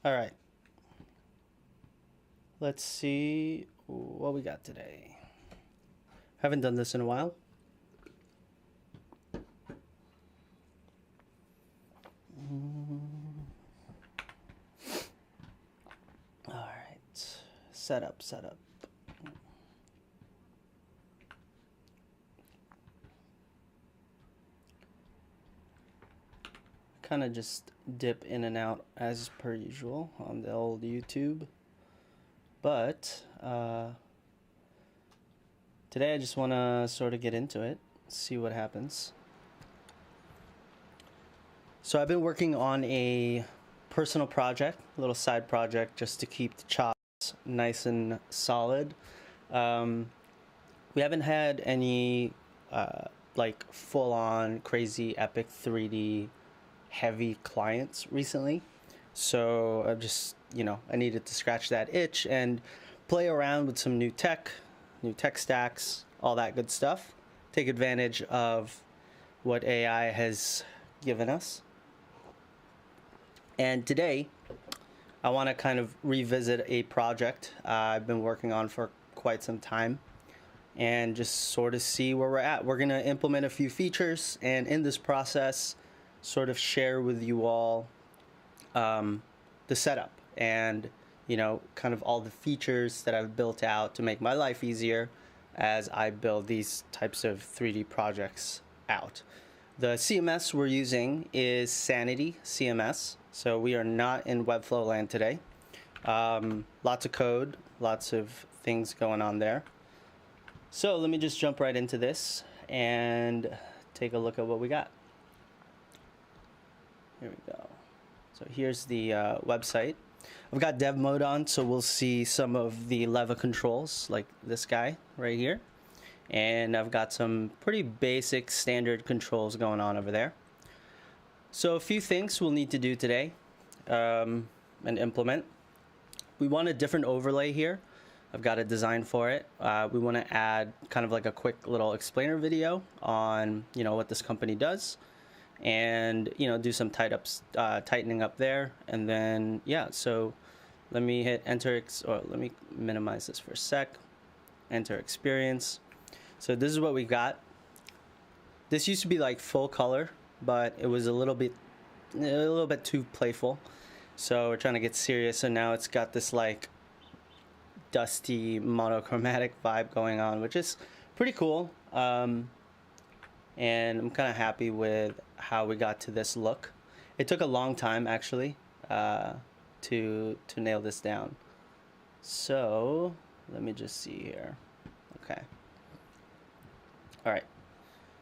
All right, let's see what we got today. Haven't done this in a while. All right, setup. Kind of just dip in and out as per usual on the old YouTube. But today I just want to sort of get into it, see what happens. So I've been working on a personal project, a little side project, just to keep the chops nice and solid. Um, we haven't had any like full-on crazy epic 3D heavy clients recently. So I've just, I needed to scratch that itch and play around with some new tech stacks, all that good stuff. Take advantage of what AI has given us. And today, I want to kind of revisit a project I've been working on for quite some time and just sort of see where we're at. We're going to implement a few features, and in this process, sort of share with you all the setup and kind of all the features that I've built out to make my life easier as I build these types of 3D projects out. The CMS we're using is Sanity CMS, so we are not in Webflow land today. Lots of code, lots of things going on there. So let me just jump right into this and take a look at what we got. Here we go. So here's the website. I've got dev mode on, so we'll see some of the lever controls, like this guy right here. And I've got some pretty basic standard controls going on over there. So a few things we'll need to do today and implement. We want a different overlay here. I've got a design for it. We want to add kind of like a quick little explainer video on what this company does, and do some tightening up there, and then so let me hit enter or let me minimize this for a sec. Enter experience. So this is what we got. This used to be like full color, but it was a little bit too playful, so we're trying to get serious. So now it's got this like dusty monochromatic vibe going on, which is pretty cool. And I'm kind of happy with how we got to this look. It took a long time actually to nail this down. So let me just see here. Okay. All right.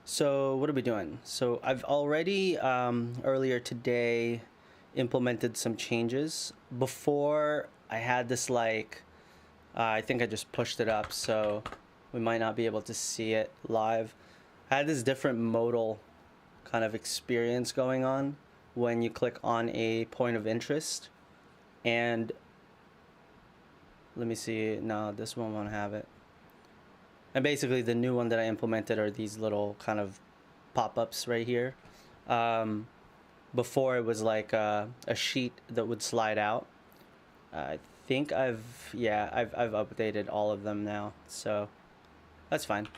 So what are we doing? So I've already earlier today implemented some changes. Before I had this like I think I just pushed it up, so we might not be able to see it live. I had this different modal kind of experience going on when you click on a point of interest. And let me see. No, this one won't have it. And basically the new one that I implemented are these little kind of pop-ups right here. Before it was like a sheet that would slide out. I think I've updated all of them now, so that's fine.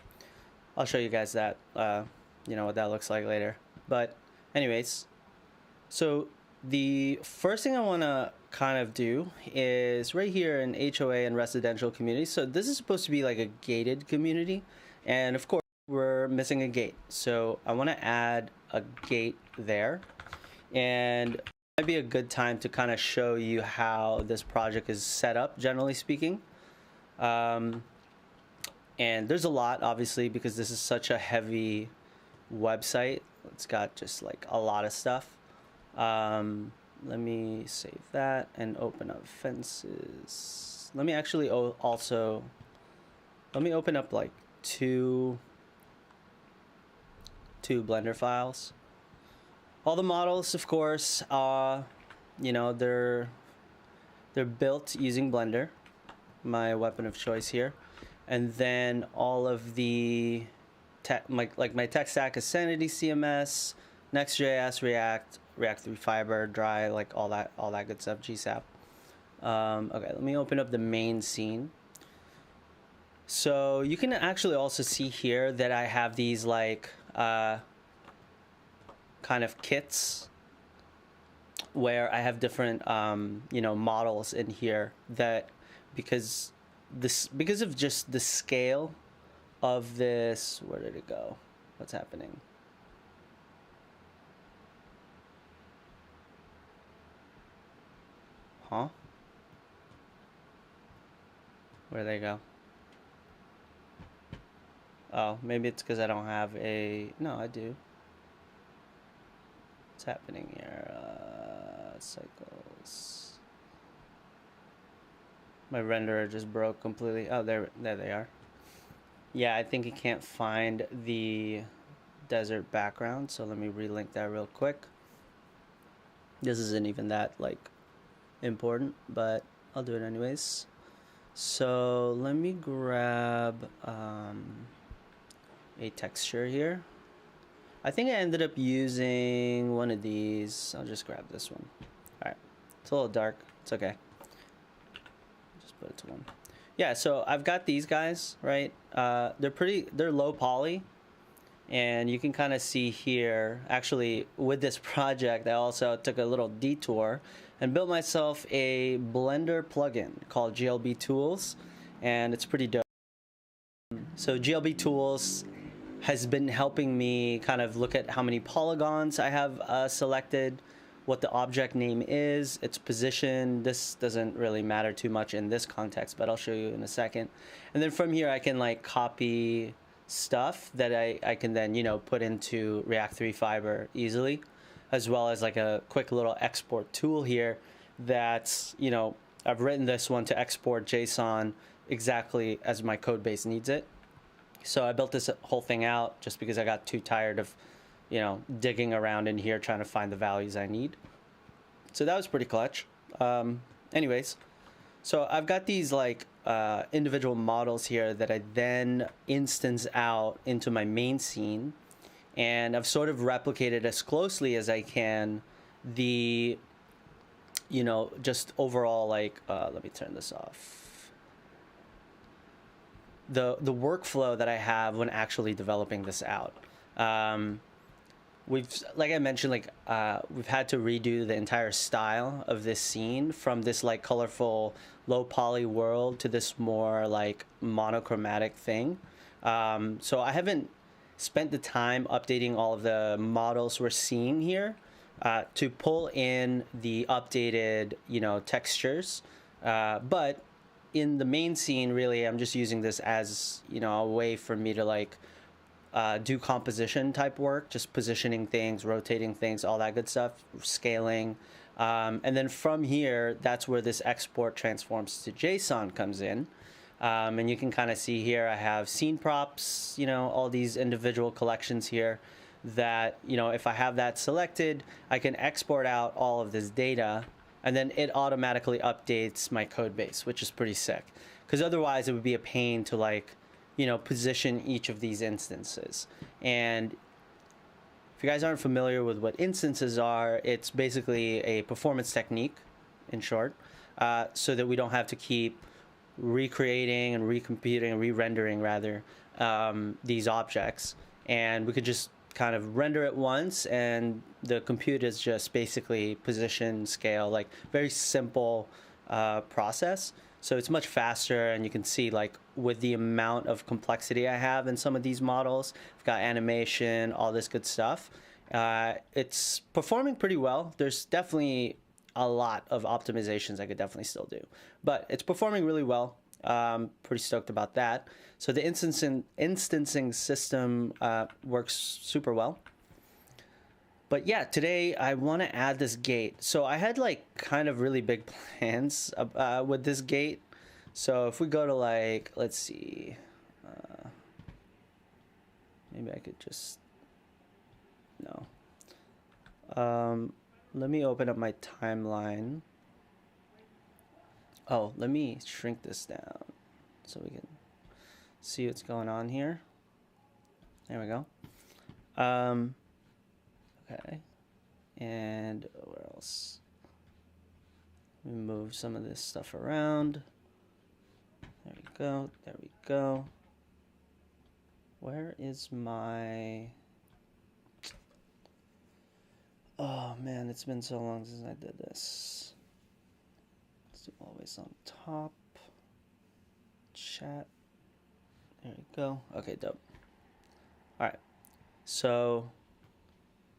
I'll show you guys that what that looks like later. But anyways, so the first thing I want to kind of do is right here in HOA and residential community. So this is supposed to be like a gated community, and of course we're missing a gate, so I want to add a gate there. And it might be a good time to kind of show you how this project is set up, generally speaking. And there's a lot, obviously, because this is such a heavy website. It's got just like a lot of stuff. Let me save that and open up fences. Let me actually also let me open up like two Blender files. All the models, of course, they're built using Blender, my weapon of choice here. And then all of my tech stack is Sanity CMS, Next.js, React, React 3 Fiber, Dry, like all that good stuff, GSAP. Okay, let me open up the main scene. So you can actually also see here that I have these like kind of kits where I have different you know, models in here that because of just the scale of this. Where did it go? What's happening? Huh? Where'd they go? Oh, maybe it's because I don't have a... No, I do. What's happening here? Cycles. My renderer just broke completely. Oh, there they are. Yeah, I think it can't find the desert background, so let me relink that real quick. This isn't even that like important, but I'll do it anyways. So let me grab a texture here. I think I ended up using one of these. I'll just grab this one. All right, it's a little dark. It's okay. Just put it to 1. Yeah, so I've got these guys, right? They're low poly, and you can kind of see here, actually with this project, I also took a little detour and built myself a Blender plugin called GLB Tools, and it's pretty dope. So GLB Tools has been helping me kind of look at how many polygons I have selected, what the object name is, its position. This doesn't really matter too much in this context, but I'll show you in a second. And then from here, I can like copy stuff that I can then, you know, put into React 3 Fiber easily, as well as like a quick little export tool here that's, you know, I've written this one to export JSON exactly as my code base needs it. So I built this whole thing out just because I got too tired of, you know, digging around in here trying to find the values I need. So that was pretty clutch. Anyways, so I've got these like individual models here that I then instance out into my main scene, and I've sort of replicated as closely as I can the, you know, just overall like let me turn this off. The workflow that I have when actually developing this out. We've, like I mentioned, like we've had to redo the entire style of this scene from this like colorful low poly world to this more like monochromatic thing. So I haven't spent the time updating all of the models we're seeing here to pull in the updated, you know, textures, but in the main scene, really, I'm just using this as, you know, a way for me to like do composition type work, just positioning things, rotating things, all that good stuff, scaling. And then from here, that's where this export transforms to JSON comes in. And you can kind of see here, I have scene props, you know, all these individual collections here that, you know, if I have that selected, I can export out all of this data, and then it automatically updates my code base, which is pretty sick. Because otherwise it would be a pain to like, you know, position each of these instances. And if you guys aren't familiar with what instances are, it's basically a performance technique, in short, so that we don't have to keep recreating and recomputing and re-rendering rather these objects. And we could just kind of render it once and the compute is just basically position, scale, like very simple process. So it's much faster, and you can see like with the amount of complexity I have in some of these models, I've got animation, all this good stuff. It's performing pretty well. There's definitely a lot of optimizations I could definitely still do, but it's performing really well. Pretty stoked about that. So the instancing system works super well. But yeah, today I want to add this gate. So I had like kind of really big plans with this gate. So if we go to like, let's see, maybe I could just, no. Let me open up my timeline. Oh, let me shrink this down so we can see what's going on here. There we go. Okay. And where else? Let me move some of this stuff around. There we go. There we go. Where is my... Oh man, it's been so long since I did this. Let's do always on top. Chat. There we go. Okay, dope. Alright. So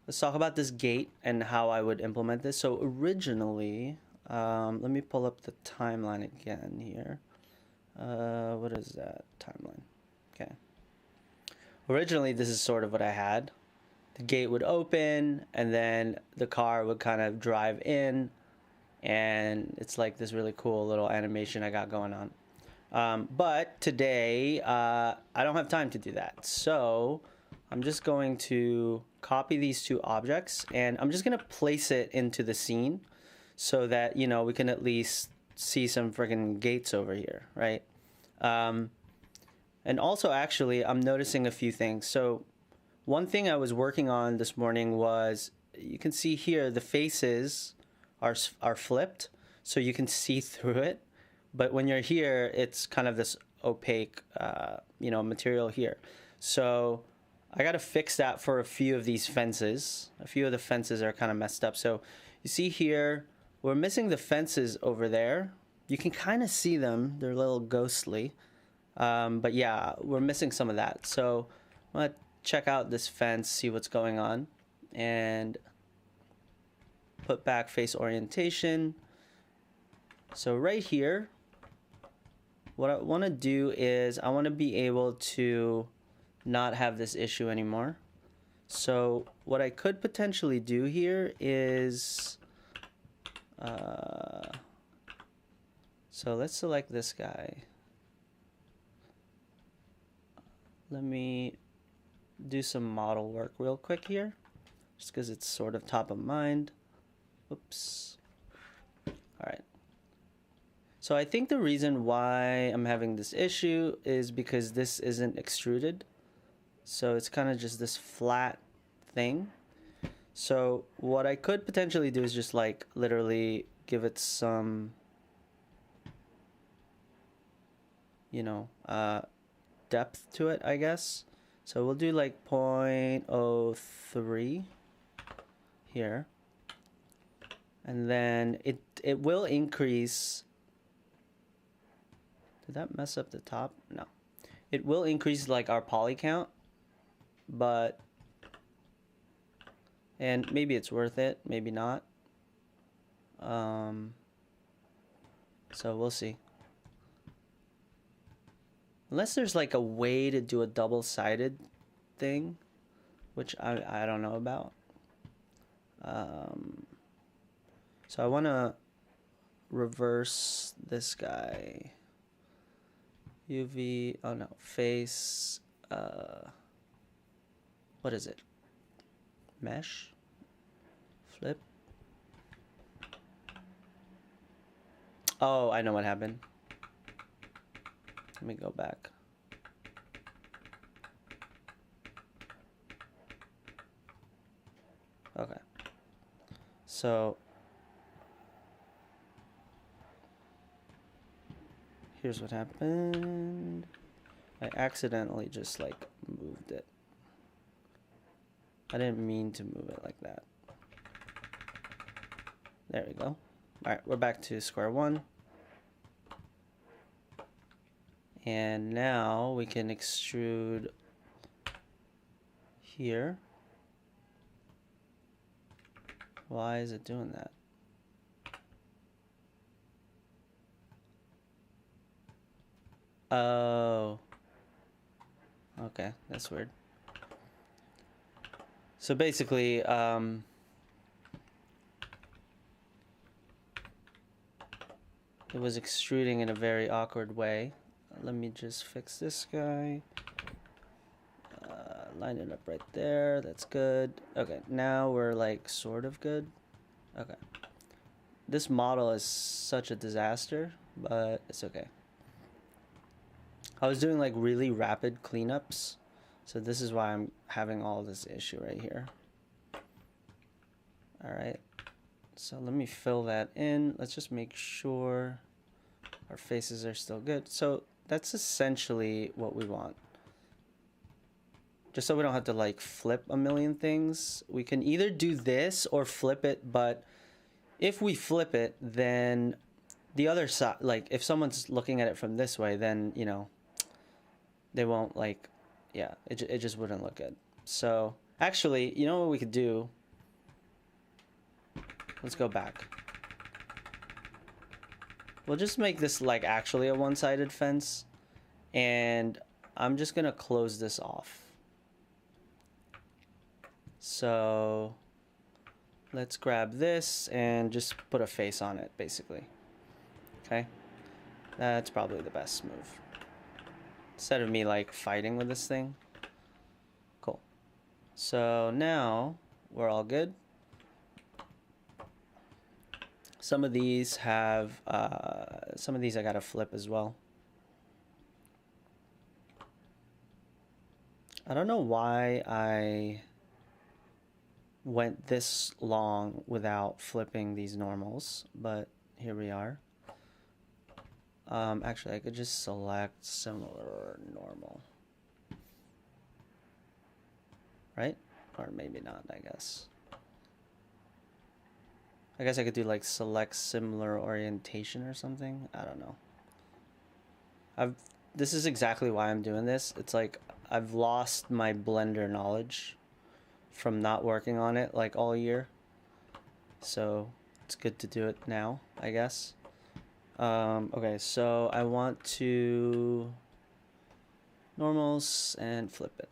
let's talk about this gate and how I would implement this. So originally, let me pull up the timeline again here. What is that timeline? Okay. Originally, this is sort of what I had. The gate would open, and then the car would kind of drive in, and it's like this really cool little animation I got going on. But today, I don't have time to do that. So I'm just going to copy these two objects, and I'm just going to place it into the scene so that, you know, we can at least see some friggin' gates over here, right? And also, actually, I'm noticing a few things. So one thing I was working on this morning was, you can see here, the faces are flipped, so you can see through it. But when you're here, it's kind of this opaque, you know, material here. So I got to fix that for a few of these fences. A few of the fences are kind of messed up. So you see here, we're missing the fences over there. You can kind of see them. They're a little ghostly. But yeah, we're missing some of that. So I'm going to check out this fence, see what's going on, and put back face orientation. So right here, what I want to do is I want to be able to not have this issue anymore. So what I could potentially do here is, so let's select this guy. Let me do some model work real quick here, just because it's sort of top of mind. Oops. All right. So I think the reason why I'm having this issue is because this isn't extruded. So it's kind of just this flat thing. So what I could potentially do is just like literally give it some, you know, depth to it, I guess. So we'll do like 0.03 here. And then it will increase. Did that mess up the top? No. It will increase like our poly count, but, and maybe it's worth it, maybe not. So we'll see. Unless there's like a way to do a double-sided thing, which I don't know about. So I want to reverse this guy. UV, oh no, face, what is it? Mesh? Flip? Oh, I know what happened. Let me go back. Okay. So here's what happened. I accidentally just like moved it. I didn't mean to move it like that. There we go. All right, we're back to square one. And now we can extrude here. Why is it doing that? Oh. Okay, that's weird. So basically, it was extruding in a very awkward way. Let me just fix this guy. Line it up right there. That's good. Okay, now we're like sort of good. Okay. This model is such a disaster, but it's okay. I was doing like really rapid cleanups, so this is why I'm having all this issue right here. All right. So let me fill that in. Let's just make sure our faces are still good. So that's essentially what we want. Just so we don't have to like flip a million things. We can either do this or flip it, but if we flip it, then the other side, like if someone's looking at it from this way, then, you know, they won't like, yeah, it just wouldn't look good. So actually, you know what we could do? Let's go back. We'll just make this like actually a one-sided fence, and I'm just gonna close this off. So let's grab this and just put a face on it, basically. Okay, that's probably the best move. Instead of me like fighting with this thing. Cool. So now we're all good. Some of these have, some of these I gotta flip as well. I don't know why I went this long without flipping these normals, but here we are. Actually, I could just select similar normal. Right? Or maybe not, I guess. I guess I could do like select similar orientation or something. I don't know. This is exactly why I'm doing this. It's like I've lost my Blender knowledge from not working on it like all year. So it's good to do it now, I guess. Okay, so I want to normals and flip it.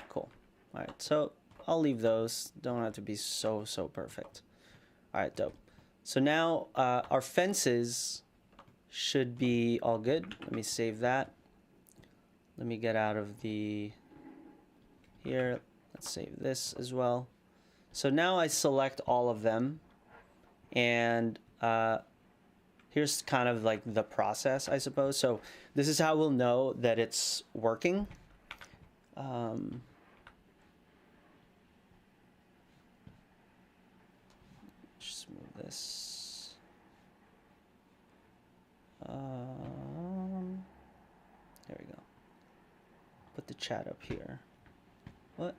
Cool. All right, so I'll leave those. Don't have to be so perfect. All right, dope. So now our fences should be all good. Let me save that. Let me get out of the here. Let's save this as well. So now I select all of them, and here's kind of like the process, I suppose. So this is how we'll know that it's working. Just move this. There we go. Put the chat up here. What?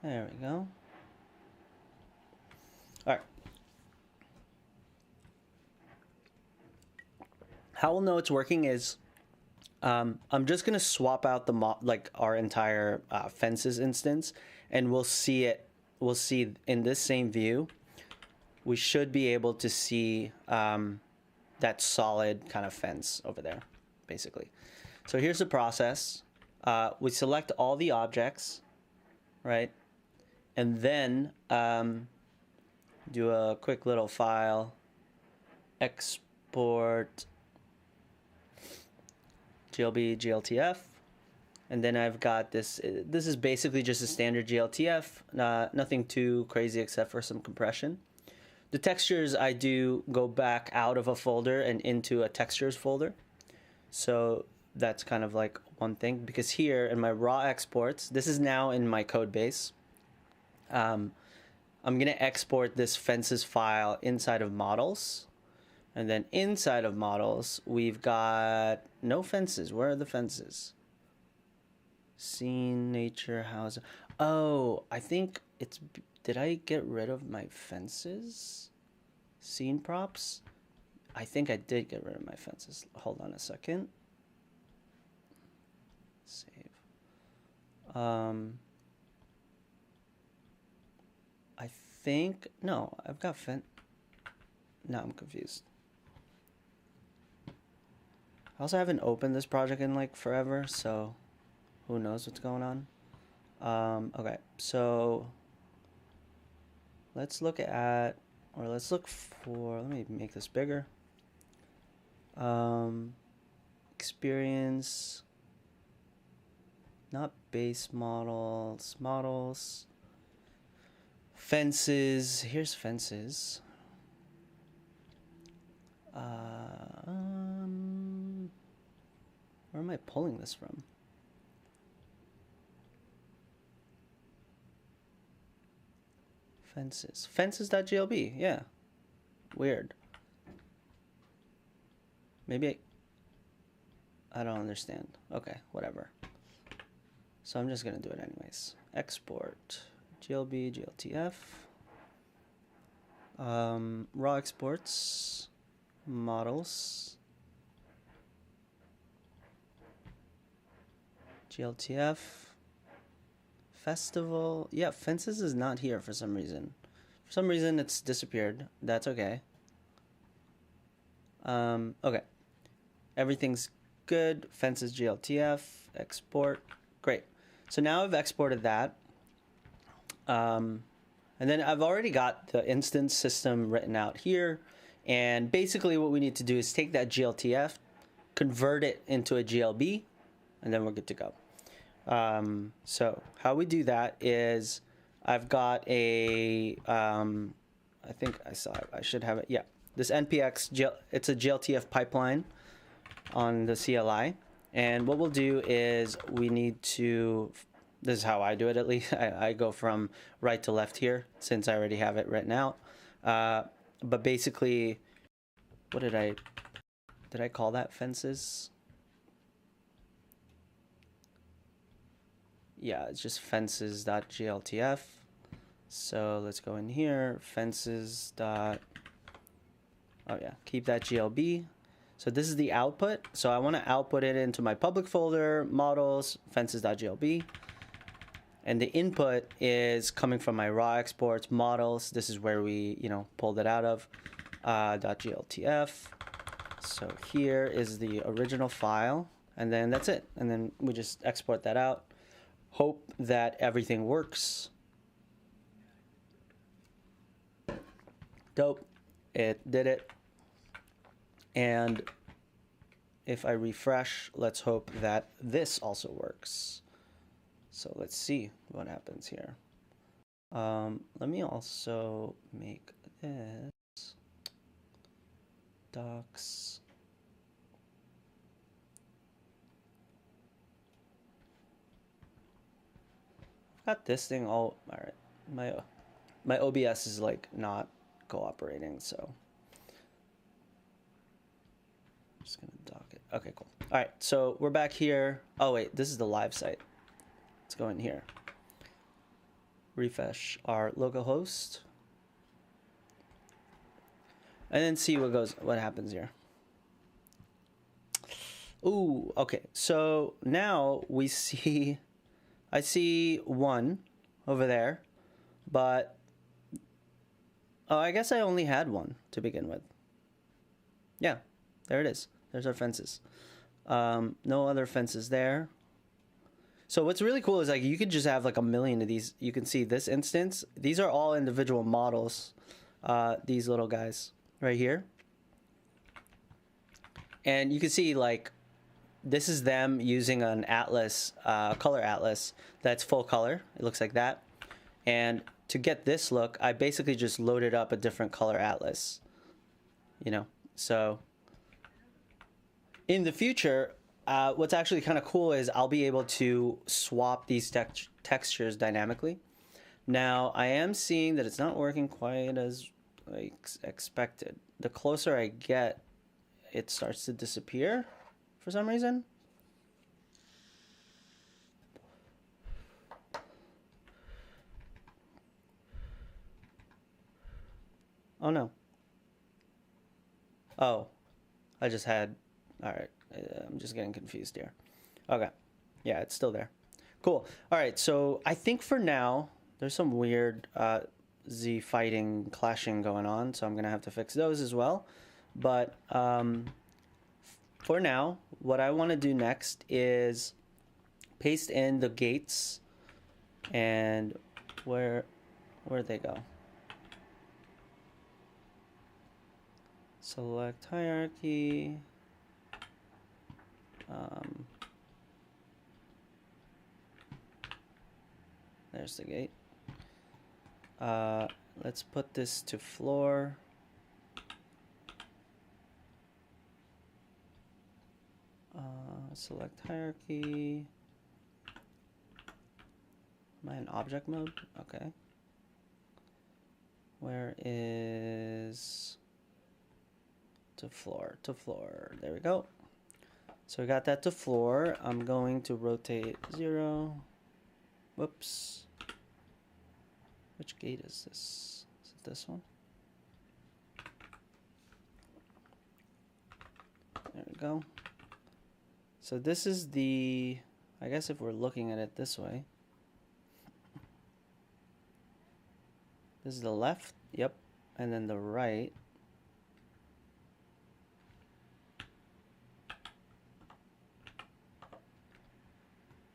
There we go. All right. How we'll know it's working is I'm just gonna swap out the like our entire fences instance, and we'll see it. We'll see in this same view. We should be able to see that solid kind of fence over there, basically. So here's the process. We select all the objects, right? And then do a quick little file, export GLB GLTF, and then I've got this. This is basically just a standard GLTF, nothing too crazy except for some compression. The textures, I do go back out of a folder and into a textures folder. So that's kind of like one thing, because here in my raw exports, this is now in my code base. I'm going to export this fences file inside of models. And then inside of models, we've got no fences. Where are the fences? Scene, nature, house. Oh, I think it's... Did I get rid of my fences? Scene props? I think I did get rid of my fences. Hold on a second. Save. I think... No, I've got No, I'm confused. I also haven't opened this project in like forever, so who knows what's going on. Okay, so let's look at, or let's look for, let me make this bigger. Experience, not base models, models, fences, here's fences. Where am I pulling this from? Fences. Fences.glb. Yeah. Weird. Maybe I don't understand. Okay, whatever. So I'm just gonna do it anyways. Export GLB, GLTF. Raw exports, models, GLTF, festival. Yeah, fences is not here for some reason. For some reason it's disappeared. That's okay. Okay. Everything's good. Fences GLTF, export. Great. So now I've exported that. And then I've already got the instance system written out here. And basically what we need to do is take that GLTF, convert it into a GLB, and then we're good to go. So how we do that is I've got a, I think I saw it, I should have it. Yeah, this NPX, it's a GLTF pipeline on the CLI. And what we'll do is we need to, this is how I do it at least. I go from right to left here since I already have it written out. But basically, what did I call that? Fences? Yeah, it's just fences.gltf. So let's go in here, fences. Oh yeah, keep that GLB. So this is the output. So I want to output it into my public folder, models, fences.glb. And the input is coming from my raw exports, models. This is where we, pulled it out of, .gltf. So here is the original file, and then that's it. And then we just export that out. Hope that everything works. Dope. It did it. And if I refresh, let's hope that this also works. So let's see what happens here. Let me also make this docs. I've got this thing all right. My OBS is like not cooperating, so I'm just gonna dock it. Okay, cool. All right, so we're back here. Oh wait, this is the live site. Let's go in here. Refresh our localhost, and then see what happens here. Ooh, okay. So now we see, I see one over there, but oh, I guess I only had one to begin with. Yeah, there it is. There's our fences. No other fences there. So what's really cool is like you could just have like a million of these. You can see this instance. These are all individual models. These little guys right here. And you can see like this is them using an atlas, color atlas that's full color. It looks like that. And to get this look, I basically just loaded up a different color atlas. So in the future, what's actually kind of cool is I'll be able to swap these textures dynamically. Now, I am seeing that it's not working quite as expected. The closer I get, it starts to disappear for some reason. Oh, no. Oh, I just had, all right. I'm just getting confused here. Okay. Yeah, it's still there. Cool. All right. So I think for now, there's some weird Z fighting, clashing going on. So I'm going to have to fix those as well. But for now, what I want to do next is paste in the gates. And where'd they go? Select hierarchy. There's the gate. Let's put this to floor. Select hierarchy. Am I in object mode? Okay. Where is to floor, to floor? There we go. So we got that to floor. I'm going to rotate 0. Whoops. Which gate is this? Is it this one? There we go. So this is the, I guess if we're looking at it this way, this is the left, yep, and then the right.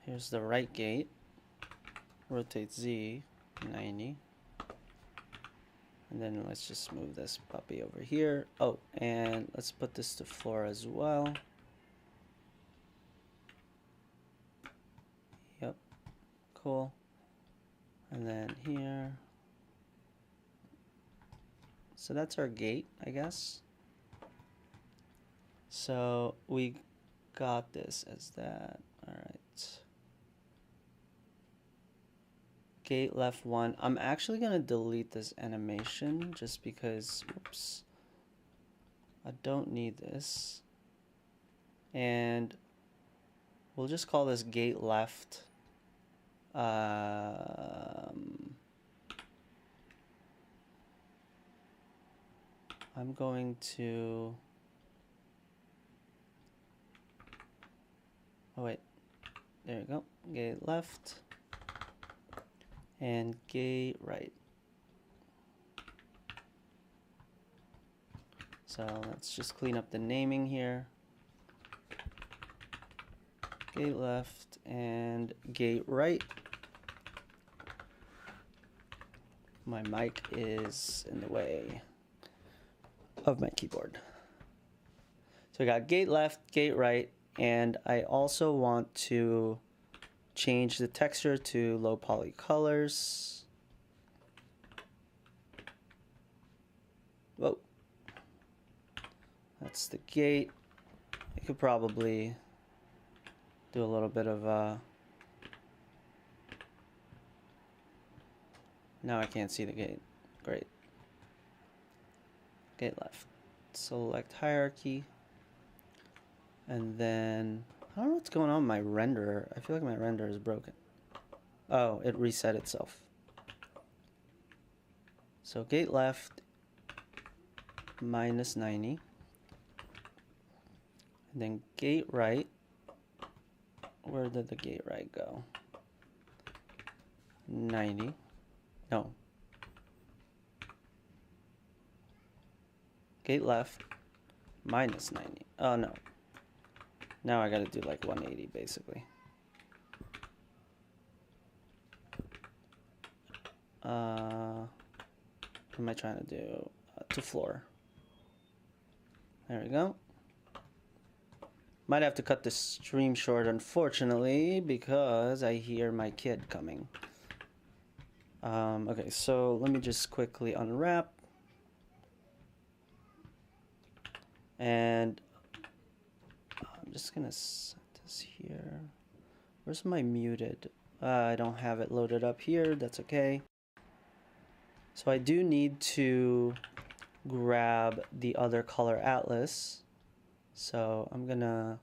Here's the right gate. Rotate Z 90. And then let's just move this puppy over here. Oh, and let's put this to floor as well. Yep, cool. And then here. So that's our gate, I guess. So we got this as that. All right. Gate left 1. I'm actually going to delete this animation just because, whoops, I don't need this. And we'll just call this gate left. I'm going to, oh wait, there we go, gate left. And gate right. So let's just clean up the naming here. Gate left and gate right. My mic is in the way of my keyboard. So we got gate left, gate right, and I also want to change the texture to low poly colors. Whoa. That's the gate. I could probably do a little bit of now I can't see the gate. Great. Gate left. Select hierarchy. And then I don't know what's going on with my renderer. I feel like my renderer is broken. Oh, it reset itself. So gate left minus 90. And then gate right. Where did the gate right go? 90. No. Gate left minus 90. Oh no. Now I gotta do like 180 basically. What am I trying to do? To floor. There we go. Might have to cut the stream short, unfortunately, because I hear my kid coming. Okay, so let me just quickly unwrap. And I'm just gonna set this here. Where's my muted? I don't have it loaded up here, that's okay. So I do need to grab the other color atlas. So I'm gonna,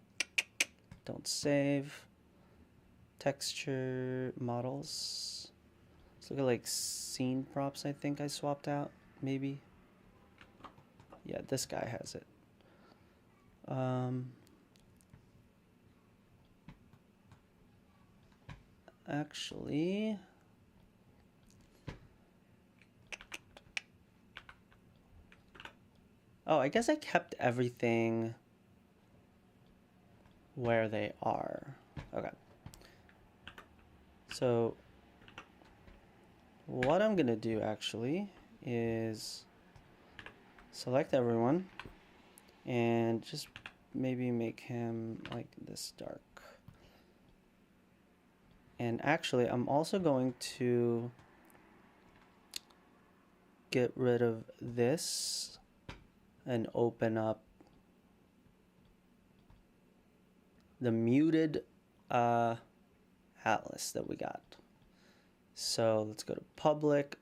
don't save, texture models. Let's look at like scene props I think I swapped out, maybe. Yeah, this guy has it. Actually, oh, I guess I kept everything where they are. Okay. So what I'm gonna do actually is select everyone and just maybe make him like this dark. And actually, I'm also going to get rid of this and open up the muted atlas that we got. So let's go to public,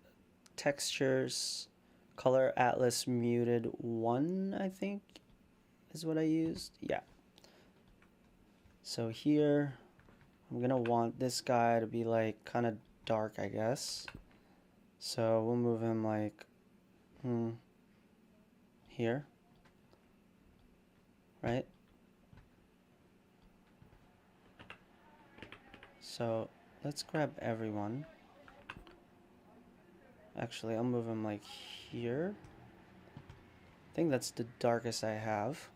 textures, color atlas muted 1, I think is what I used. Yeah. So here, I'm gonna want this guy to be like kind of dark, I guess. So we'll move him like here, right? So let's grab everyone. Actually, I'll move him like here. I think that's the darkest I have.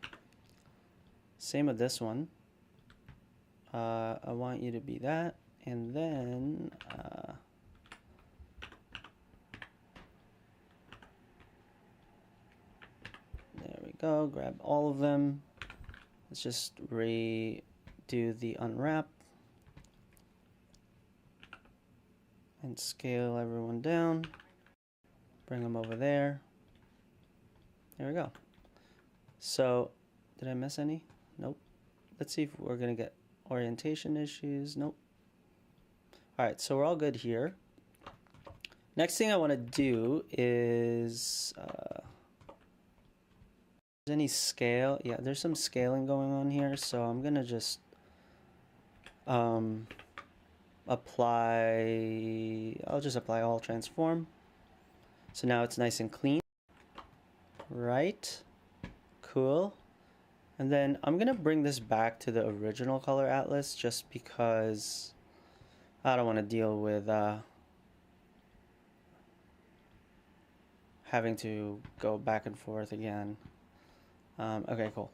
Same with this one. I want you to be that, and then there we go. Grab all of them. Let's just redo the unwrap and scale everyone down. Bring them over there. There we go. So, did I miss any? Nope. Let's see if we're gonna get orientation issues. Nope. All right, so we're all good here. Next thing I want to do is any scale. Yeah, there's some scaling going on here, so I'm gonna just apply. I'll just apply all transform. So now it's nice and clean. Right. Cool. And then I'm gonna bring this back to the original color atlas just because I don't want to deal with having to go back and forth again. Okay, cool.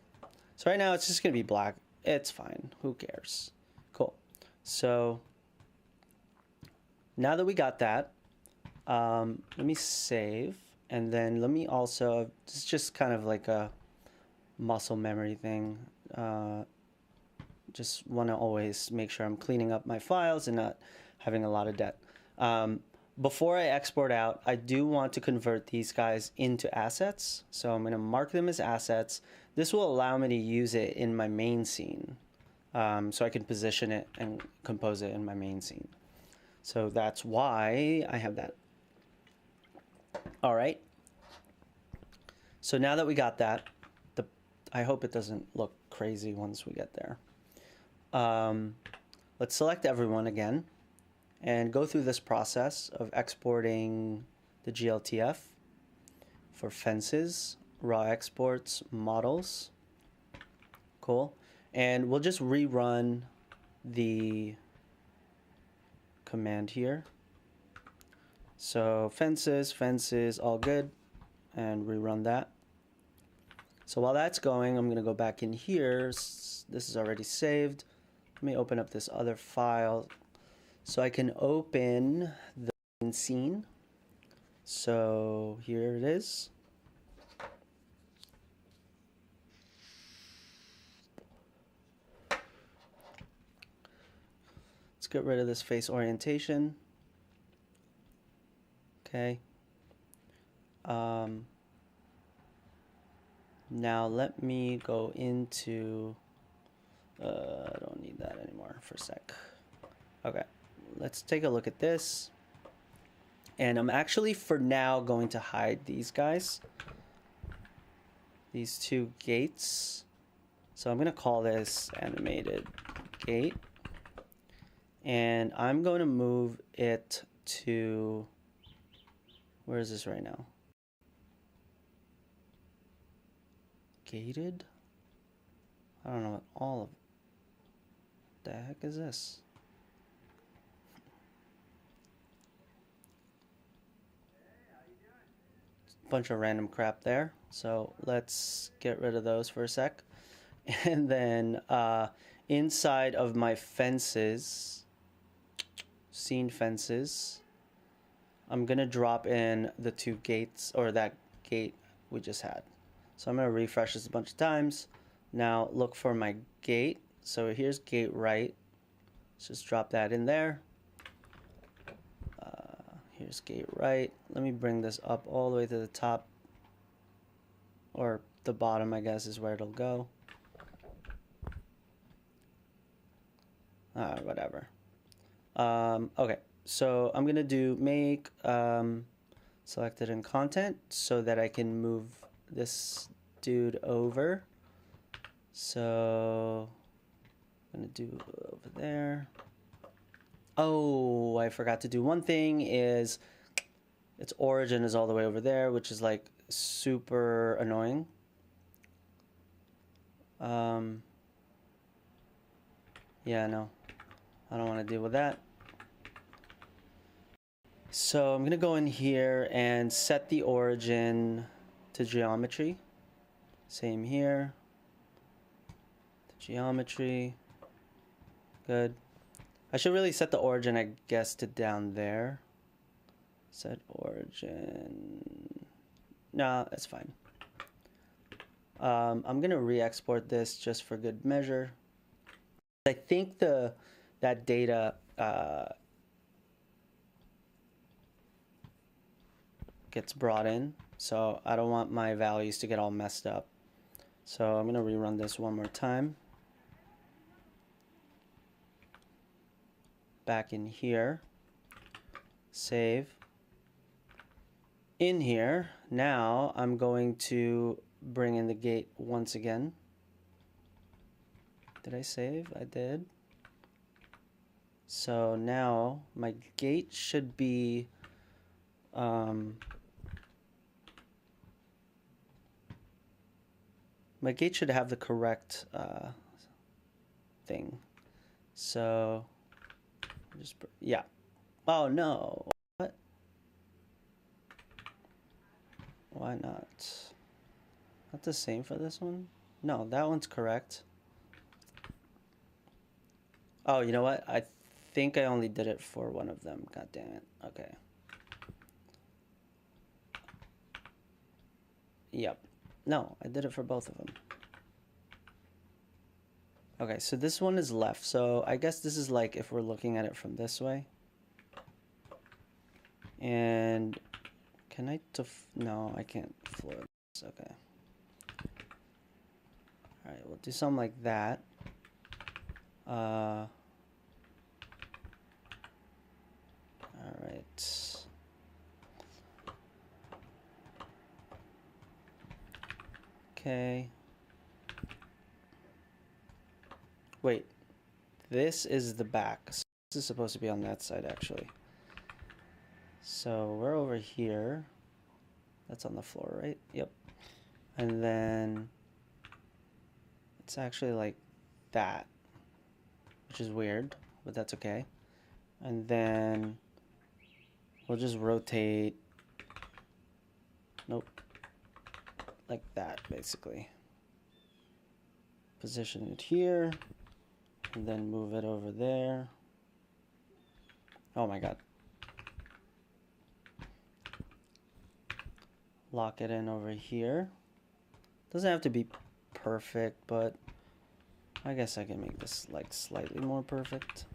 So right now it's just gonna be black. It's fine. Who cares? Cool. So now that we got that, let me save, and then let me also, it's just kind of like a muscle memory thing. Just want to always make sure I'm cleaning up my files and not having a lot of debt. Before I export out, I do want to convert these guys into assets. So I'm going to mark them as assets. This will allow me to use it in my main scene. So I can position it and compose it in my main scene. So that's why I have that. All right. So now that we got that, I hope it doesn't look crazy once we get there. Let's select everyone again and go through this process of exporting the GLTF for fences, raw exports, models. Cool. And we'll just rerun the command here. So fences, all good, and rerun that. So while that's going, I'm going to go back in here. This is already saved. Let me open up this other file so I can open the main scene. So here it is. Let's get rid of this face orientation. Okay. Now let me go into, I don't need that anymore for a sec. Okay, let's take a look at this. And I'm actually, for now, going to hide these guys. These two gates. So I'm going to call this animated gate. And I'm going to move it to, where is this right now? Gated? I don't know what all of the heck is this? Bunch of random crap there. So let's get rid of those for a sec. And then inside of my fences, scene fences, I'm gonna drop in the two gates, or that gate we just had. So I'm going to refresh this a bunch of times. Now look for my gate. So here's gate right. Let's just drop that in there. Here's gate right. Let me bring this up all the way to the top. Or the bottom, I guess, is where it'll go. Whatever. Okay, so I'm going to do make selected in content so that I can move this dude over. So I'm gonna do over there. Oh, I forgot to do one thing is its origin is all the way over there, which is like super annoying. Yeah, no, I don't want to deal with that. So I'm gonna go in here and set the origin to geometry. Same here. To geometry. Good. I should really set the origin, I guess, to down there. Set origin. Nah, that's fine. I'm gonna re-export this just for good measure. I think that data gets brought in, so I don't want my values to get all messed up. So I'm gonna rerun this one more time. Back in here, save. In here, now I'm going to bring in the gate once again. Did I save? I did. So now my gate should be my gate should have the correct thing. So just, yeah. Oh no. What? Why not? Not the same for this one? No, that one's correct. Oh, you know what? I think I only did it for one of them. God damn it. Okay. Yep. No, I did it for both of them. Okay, so this one is left. So I guess this is like if we're looking at it from this way. And can I no, I can't floor this. Okay. All right, we'll do something like that. All right. Okay. Wait, this is the back. So this is supposed to be on that side, actually. So we're over here. That's on the floor, right? Yep. And then it's actually like that, which is weird, but that's okay. And then we'll just rotate. Nope. Like that, basically. Position it here, and then move it over there. Oh my god. Lock it in over here. Doesn't have to be perfect, but I guess I can make this like slightly more perfect.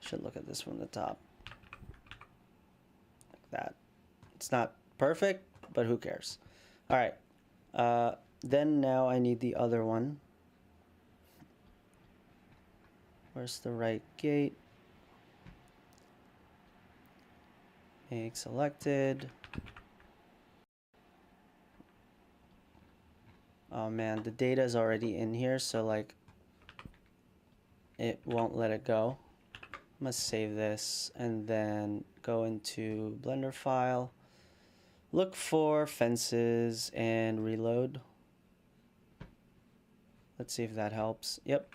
Should look at this from the top. Like that. It's not perfect, but who cares? All right. Then now I need the other one. Where's the right gate? Make selected. Oh man, the data is already in here, so like it won't let it go. I'm gonna save this and then go into Blender file, look for fences and reload. Let's see if that helps. Yep.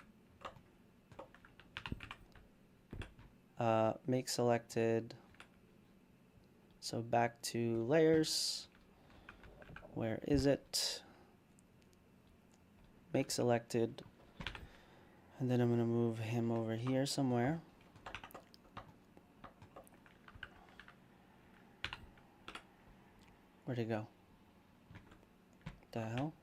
Make selected. So back to layers. Where is it? Make selected. And then I'm gonna move him over here somewhere. Where'd he go? The hell?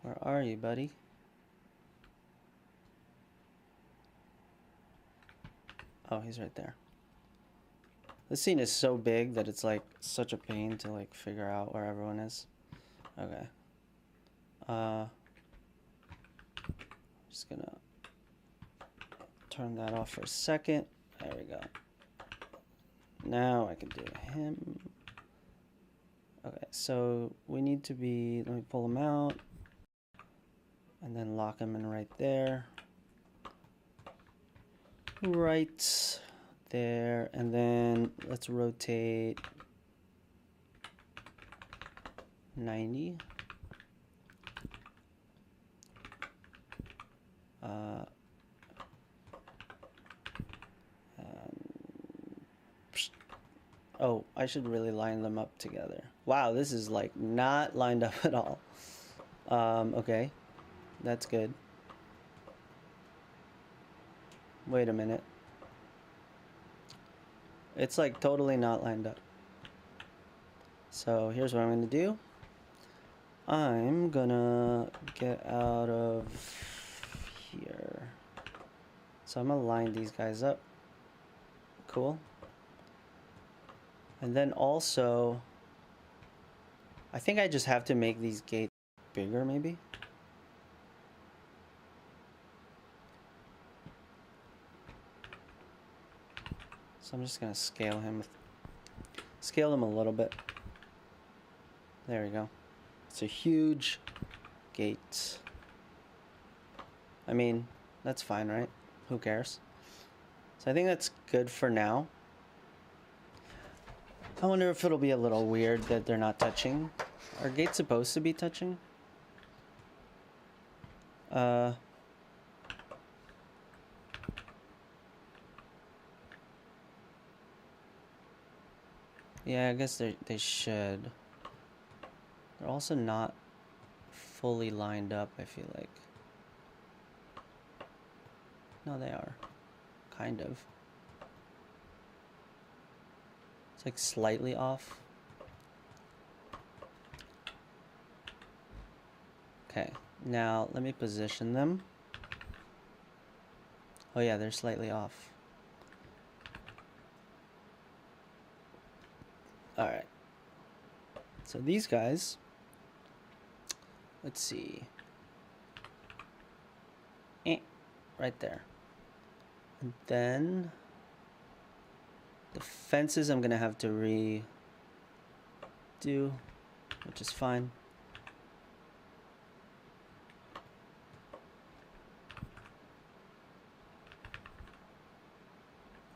Where are you, buddy? Oh, he's right there. This scene is so big that it's like such a pain to like figure out where everyone is. Okay. Just gonna turn that off for a second. There we go. Now I can do him. Okay, so we need to be, let me pull him out and then lock him in right there. Right there, and then let's rotate 90. Oh, I should really line them up together. Wow, this is like not lined up at all. Okay, that's good. Wait a minute. It's like totally not lined up. So here's what I'm gonna do. I'm gonna get out of here. So I'm gonna line these guys up. Cool. And then also, I think I just have to make these gates bigger maybe. So I'm just gonna scale him a little bit. There we go. It's a huge gate. I mean, that's fine, right? Who cares? So I think that's good for now. I wonder if it'll be a little weird that they're not touching. Are gates supposed to be touching? Yeah, I guess they should. They're also not fully lined up, I feel like. No, they are. Kind of. It's like slightly off. Okay, now let me position them. Oh yeah, they're slightly off. Alright. So these guys, let's see. Right there. And then the fences I'm gonna have to redo, which is fine.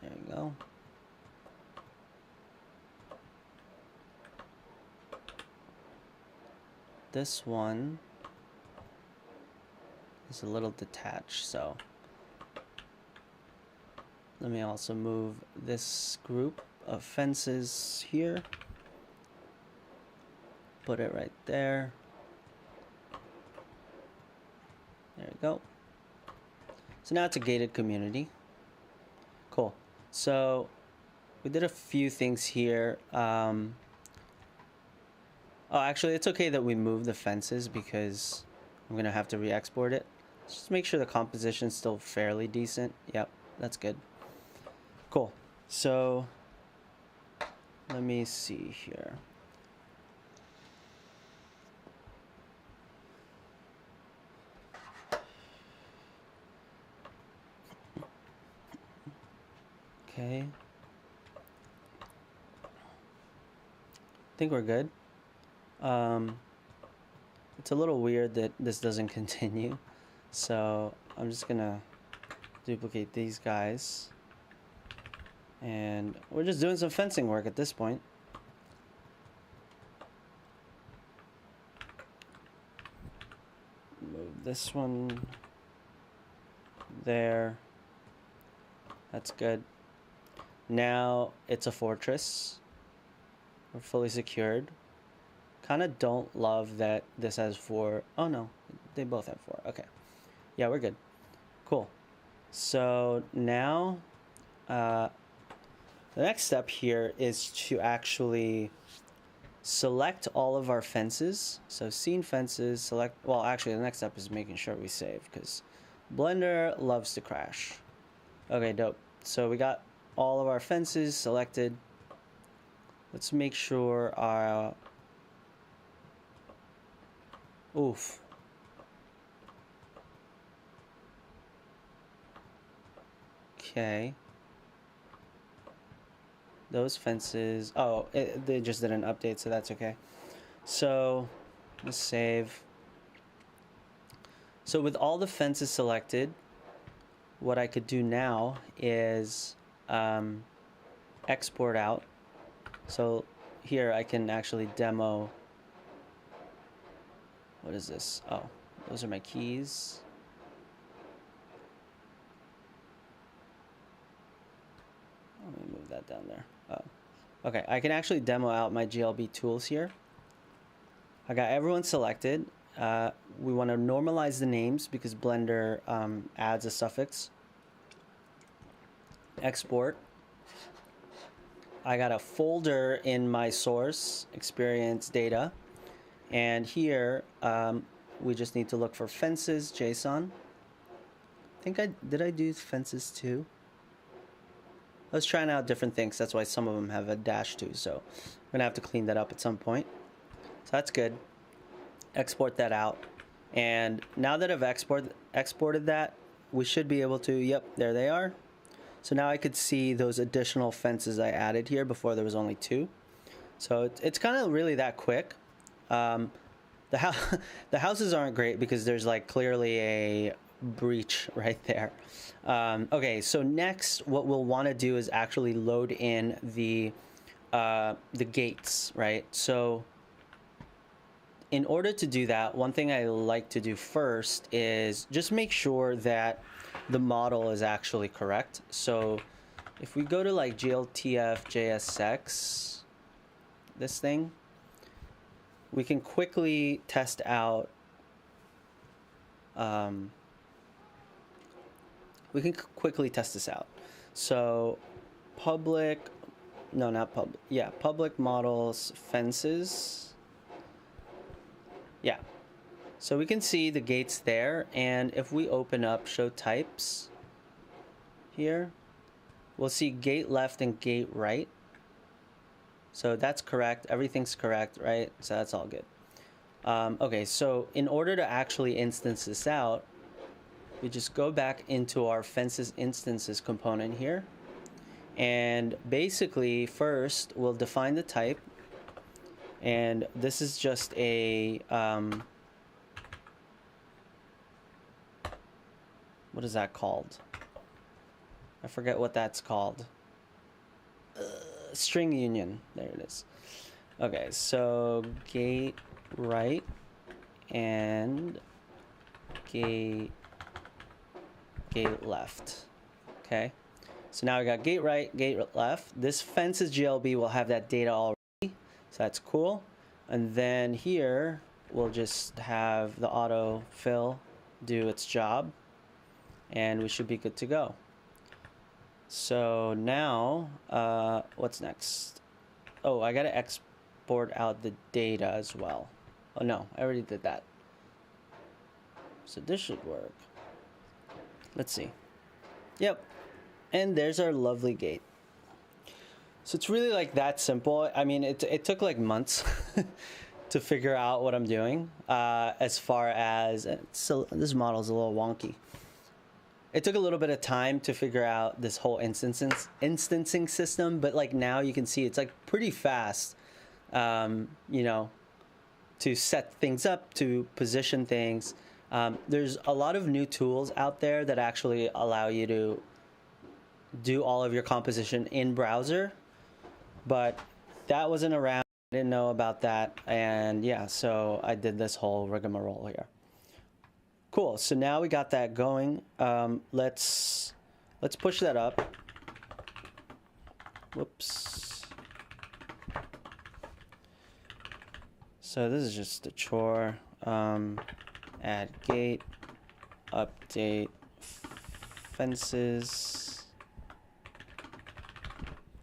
There we go. This one is a little detached, so let me also move this group of fences here. Put it right there. There we go. So now it's a gated community. Cool. So we did a few things here. Oh, actually, it's okay that we move the fences because I'm gonna have to re-export it. Just make sure the composition's still fairly decent. Yep, that's good. Cool. So let me see here. Okay. I think we're good. It's a little weird that this doesn't continue. So I'm just gonna duplicate these guys. And we're just doing some fencing work at this point. Move this one there. That's good. Now it's a fortress. We're fully secured. Kind of don't love that this has 4. Oh no, they both have 4. Okay. Yeah, we're good. Cool. So now the next step here is to actually select all of our fences. So scene fences, select, well actually the next step is making sure we save because Blender loves to crash. Okay, dope. So we got all of our fences selected. Let's make sure our, oof. Okay. Those fences. Oh, they just did an update, so that's okay. So let's save. So with all the fences selected, what I could do now is export out. So here I can actually demo. What is this? Oh, those are my keys. Let me move that down there. Oh. Okay, I can actually demo out my GLB tools here. I got everyone selected. We want to normalize the names because Blender adds a suffix. Export. I got a folder in my source, experience data. And here, we just need to look for fences, JSON. Did I do fences too? I was trying out different things. That's why some of them have a dash too. So I'm gonna have to clean that up at some point. So that's good. Export that out. And now that I've exported that, we should be able to, yep, there they are. So now I could see those additional fences I added here. Before there was only 2. So it's kind of really that quick. The houses aren't great because there's like clearly a breach right there. Okay, so next what we'll want to do is actually load in the gates, right? So in order to do that, one thing I like to do first is just make sure that the model is actually correct. So if we go to like GLTF JSX, this thing, we can quickly test out we can quickly test this out. So public models fences. Yeah, so we can see the gates there, and if we open up show types here, we'll see gate left and gate right. So that's correct, everything's correct, right? So that's all good. Okay, so in order to actually instance this out, we just go back into our fences instances component here, and basically first we'll define the type. And this is just a, what is that called? I forget what that's called. String union, there it is. Okay, so gate right and gate left. Okay, so now we got gate right, gate left. This fences GLB will have that data already. So that's cool. And then here we'll just have the autofill do its job, and we should be good to go. So now what's next? Oh, I gotta export out the data as well. Oh no, I already did that. So this should work. Let's see. Yep, and there's our lovely gate. So it's really like that simple. I mean, it took like months to figure out what I'm doing. As far as, so this model's a little wonky. It took a little bit of time to figure out this whole instancing system, but like now you can see it's like pretty fast, you know, to set things up, to position things. There's a lot of new tools out there that actually allow you to do all of your composition in browser. But that wasn't around. I didn't know about that, and yeah, so I did this whole rigmarole here. Cool. So now we got that going. Let's push that up. Whoops. So this is just a chore. Add gate, update fences.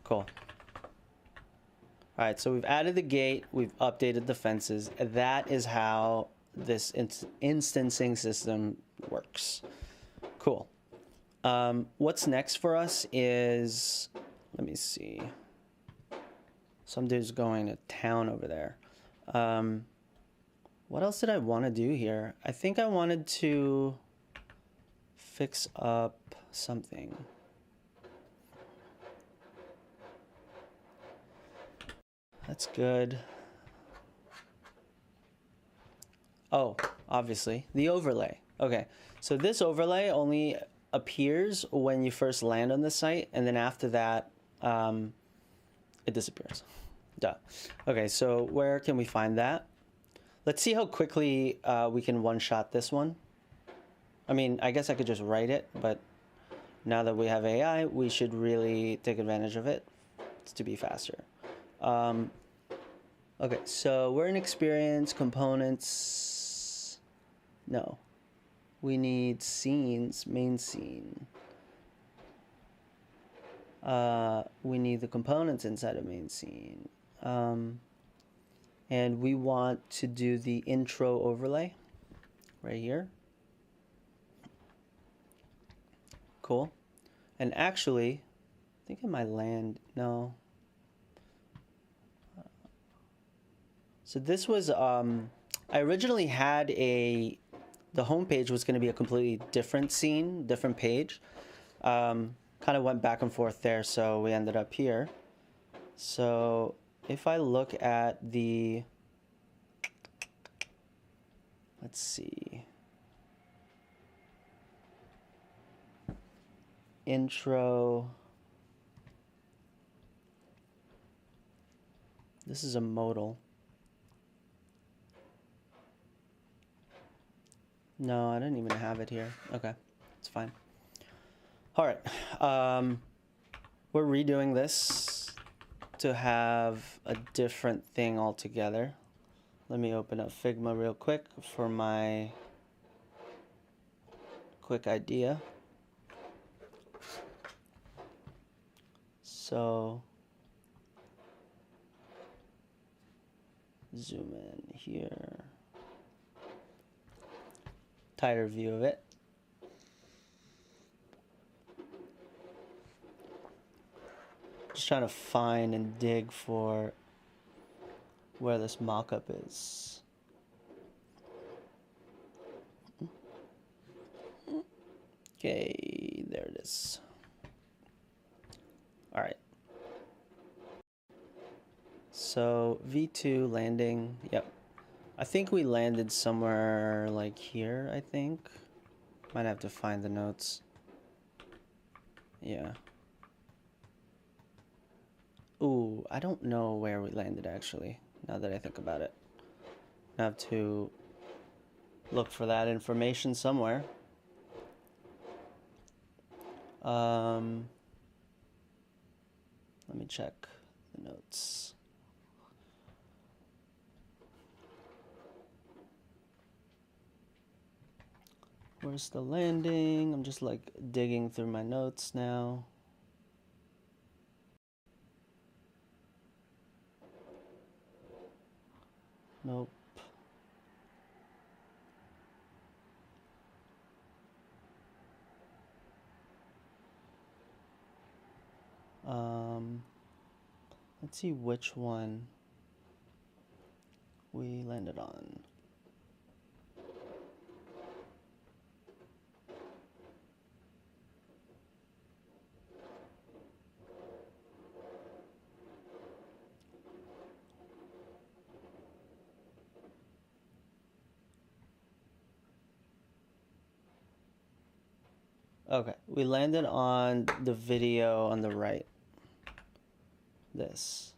Cool. All right, so we've added the gate, we've updated the fences. That is how this instancing system works. Cool. What's next for us is, let me see. Some dude's going to town over there. What else did I want to do here? I think I wanted to fix up something. That's good. Oh, obviously, the overlay. Okay, so this overlay only appears when you first land on the site, and then after that, it disappears. Duh. Okay, so where can we find that? Let's see how quickly we can one-shot this one. I mean, I guess I could just write it, but now that we have AI, we should really take advantage of it to be faster. Okay, so we're in experience, components. No, we need scenes, main scene. We need the components inside of main scene. And we want to do the intro overlay right here. Cool. And actually, I think I might land, no. So this was, I originally had the homepage was going to be a completely different scene, different page. Kind of went back and forth there, so we ended up here. So if I look at the, let's see, intro, this is a modal. No, I didn't even have it here. Okay, it's fine. All right, we're redoing this to have a different thing altogether. Let me open up Figma real quick for my quick idea. So, zoom in here. Tighter view of it. Just trying to find and dig for where this mockup is. Okay, there it is. All right. So V2 landing, yep. I think we landed somewhere like here, I think. Might have to find the notes. Yeah. Ooh, I don't know where we landed actually, now that I think about it. I have to look for that information somewhere. Let me check the notes. Where's the landing? I'm just like digging through my notes now. Nope. Let's see which one we landed on. Okay, we landed on the video on the right. This.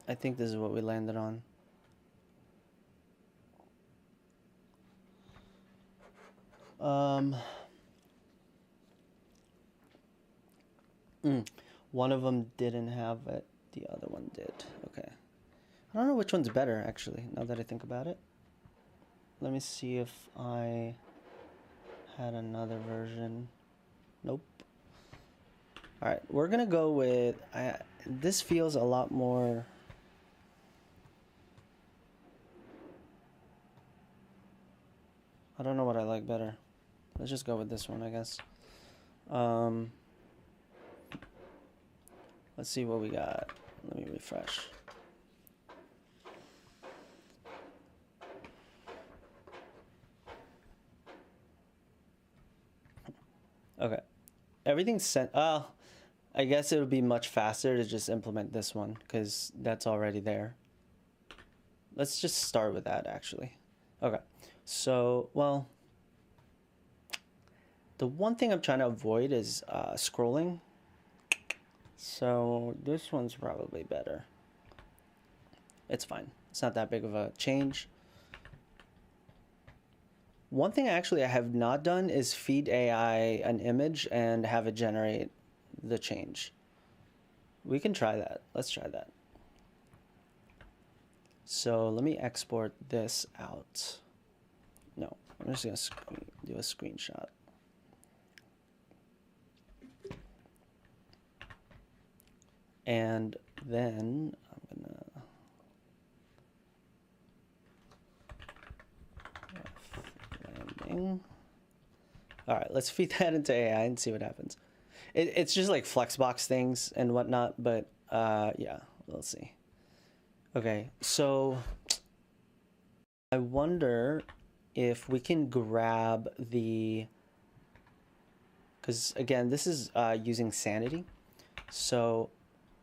I think this is what we landed on. One of them didn't have it, the other one did. Okay. I don't know which one's better, actually, now that I think about it. Let me see if I had another version. Nope. All right, we're gonna go with, this feels a lot more, I don't know what I like better. Let's just go with this one, I guess. Let's see what we got. Let me refresh. Okay. Everything's sent. I guess it would be much faster to just implement this one because that's already there. Let's just start with that actually. Okay. So, well, the one thing I'm trying to avoid is scrolling. So this one's probably better. It's fine. It's not that big of a change. One thing actually I have not done is feed AI an image and have it generate the change. We can try that. Let's try that. So let me export this out. No, I'm just gonna do a screenshot. And then I'm gonna landing. All right, let's feed that into AI and see what happens. It's just like Flexbox things and whatnot, but yeah, we'll see. Okay, so I wonder if we can grab the, because again, this is using Sanity, so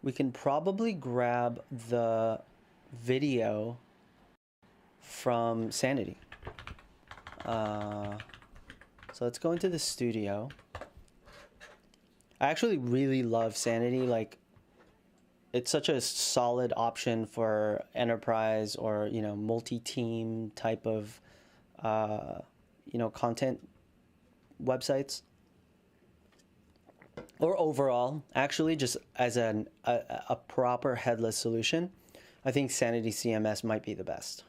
we can probably grab the video from Sanity. So let's go into the studio. I actually really love Sanity. Like, it's such a solid option for enterprise or, you know, multi-team type of, you know, content websites. Or overall, actually, just as a proper headless solution, I think Sanity CMS might be the best.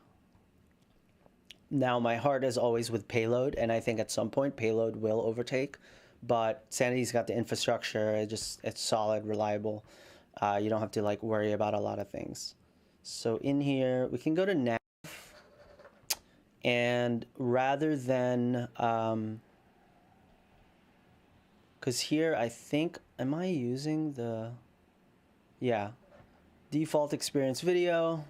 Now, my heart is always with Payload, and I think at some point Payload will overtake, but Sanity's got the infrastructure. It's solid, reliable. You don't have to like worry about a lot of things. So in here, we can go to Nav, and rather than, because here I think, am I using the, yeah, default experience video.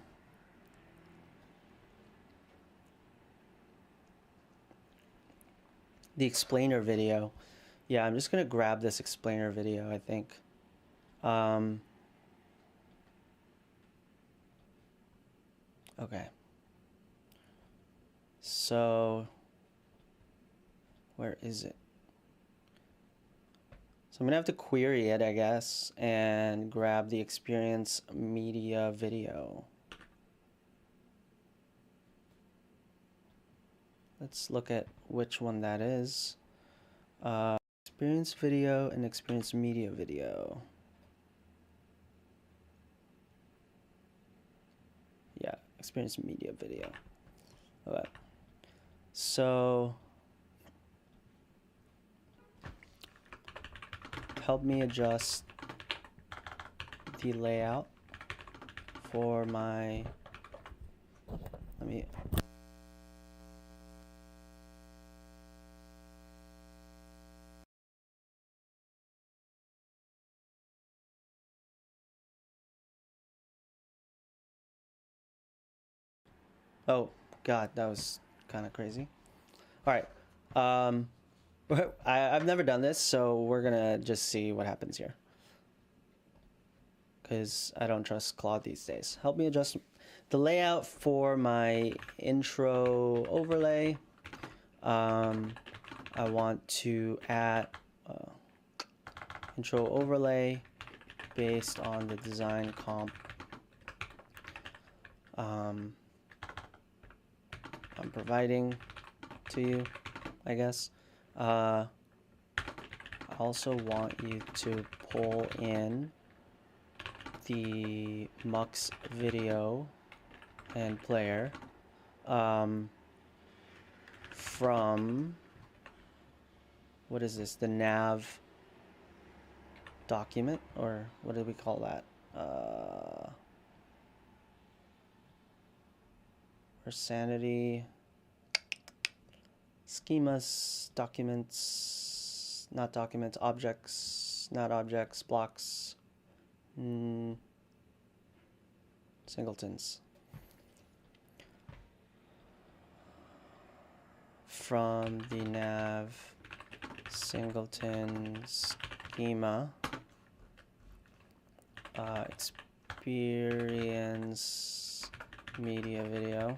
The explainer video. Yeah, I'm just gonna grab this explainer video, I think. Okay. So, where is it? So I'm gonna have to query it, I guess, and grab the experience media video. Let's look at which one that is. Experience video and experience media video. Yeah, experience media video. Okay. So help me adjust the layout for my, let me, oh God, that was kind of crazy. All right. I've never done this, so we're gonna just see what happens here. Because I don't trust Claude these days. Help me adjust the layout for my intro overlay. I want to add intro overlay based on the design comp. I'm providing to you, I guess. I also want you to pull in the Mux video and player from, what is this, the nav document, or what do we call that? Or Sanity schemas, documents, not documents, objects, not objects, blocks, singletons. From the nav singleton schema experience media video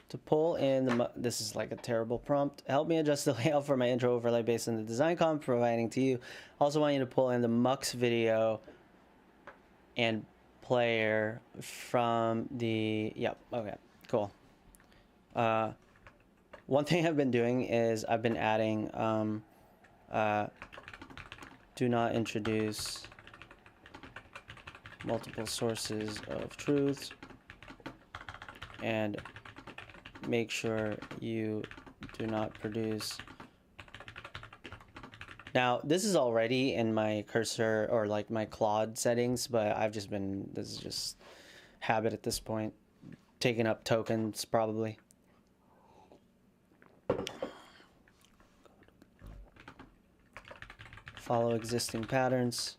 to pull in the, this is like a terrible prompt. Help me adjust the layout for my intro overlay based on the design comp providing to you. Also want you to pull in the Mux video and player from the, yep, okay, cool. One thing I've been doing is I've been adding do not introduce multiple sources of truth, and make sure you do not produce. Now this is already in my cursor or like my Claude settings, but I've just been, this is just habit at this point, taking up tokens probably. Follow existing patterns.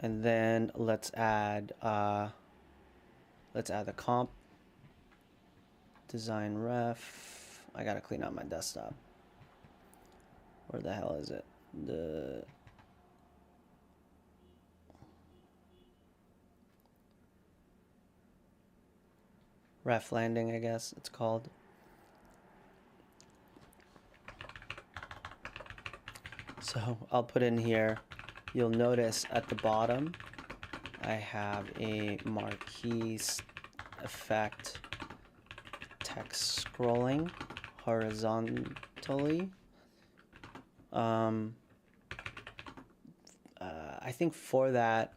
And then let's add the comp. Design ref. I gotta clean out my desktop. Where the hell is it? The ref landing, I guess it's called. So I'll put in here, you'll notice at the bottom I have a marquee effect, text scrolling horizontally. I think for that,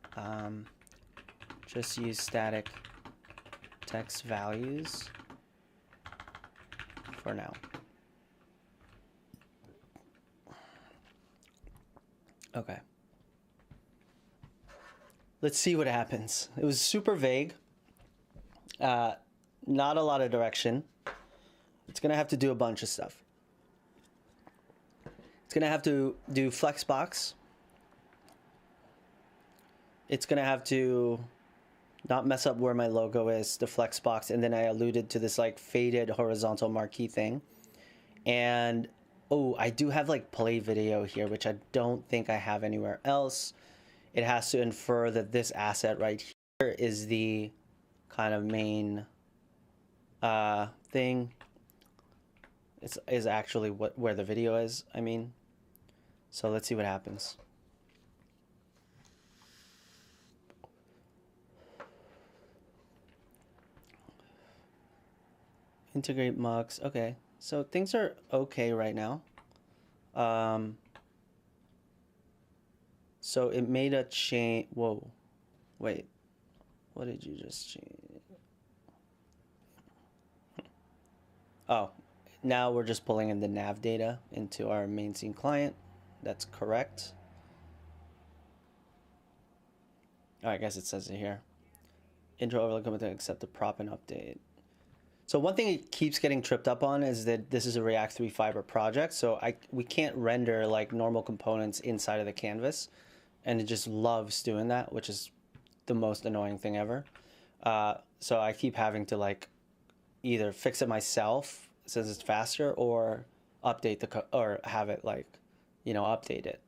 just use static text values for now. Okay. Let's see what happens. It was super vague. Not a lot of direction. It's gonna have to do a bunch of stuff. It's gonna have to do Flexbox. It's gonna have to not mess up where my logo is, the Flexbox, and then I alluded to this like faded horizontal marquee thing. And oh, I do have like play video here, which I don't think I have anywhere else. It has to infer that this asset right here is the kind of main thing. Is actually where the video is, I mean. So let's see what happens. Integrate Mux. Okay, so things are okay right now. So it made a change. Whoa, wait, what did you just change? Oh, now we're just pulling in the nav data into our main scene client. That's correct. Oh, I guess it says it here. Intro overlay coming to accept the prop and update. So one thing it keeps getting tripped up on is that this is a React 3 Fiber project, so we can't render like normal components inside of the canvas, and it just loves doing that, which is the most annoying thing ever. So I keep having to like either fix it myself since it's faster, or update or have it like, you know, update it.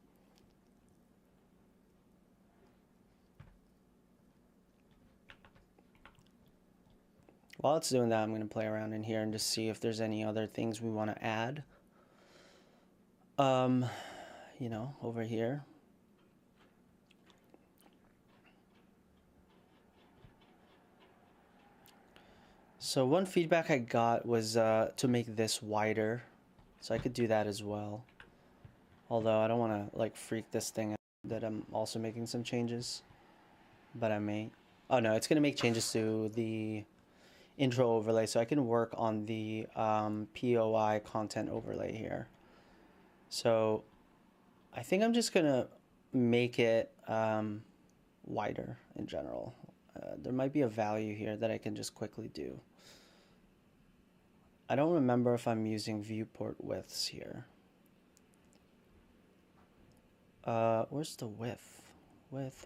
While it's doing that, I'm going to play around in here and just see if there's any other things we want to add. You know, over here. So one feedback I got was to make this wider. So I could do that as well. Although I don't want to like freak this thing out that I'm also making some changes. But I may. Oh no, it's going to make changes to the intro overlay, so I can work on the POI content overlay here. So I think I'm just gonna make it wider in general. There might be a value here that I can just quickly do. I don't remember if I'm using viewport widths here. Where's the width? Width.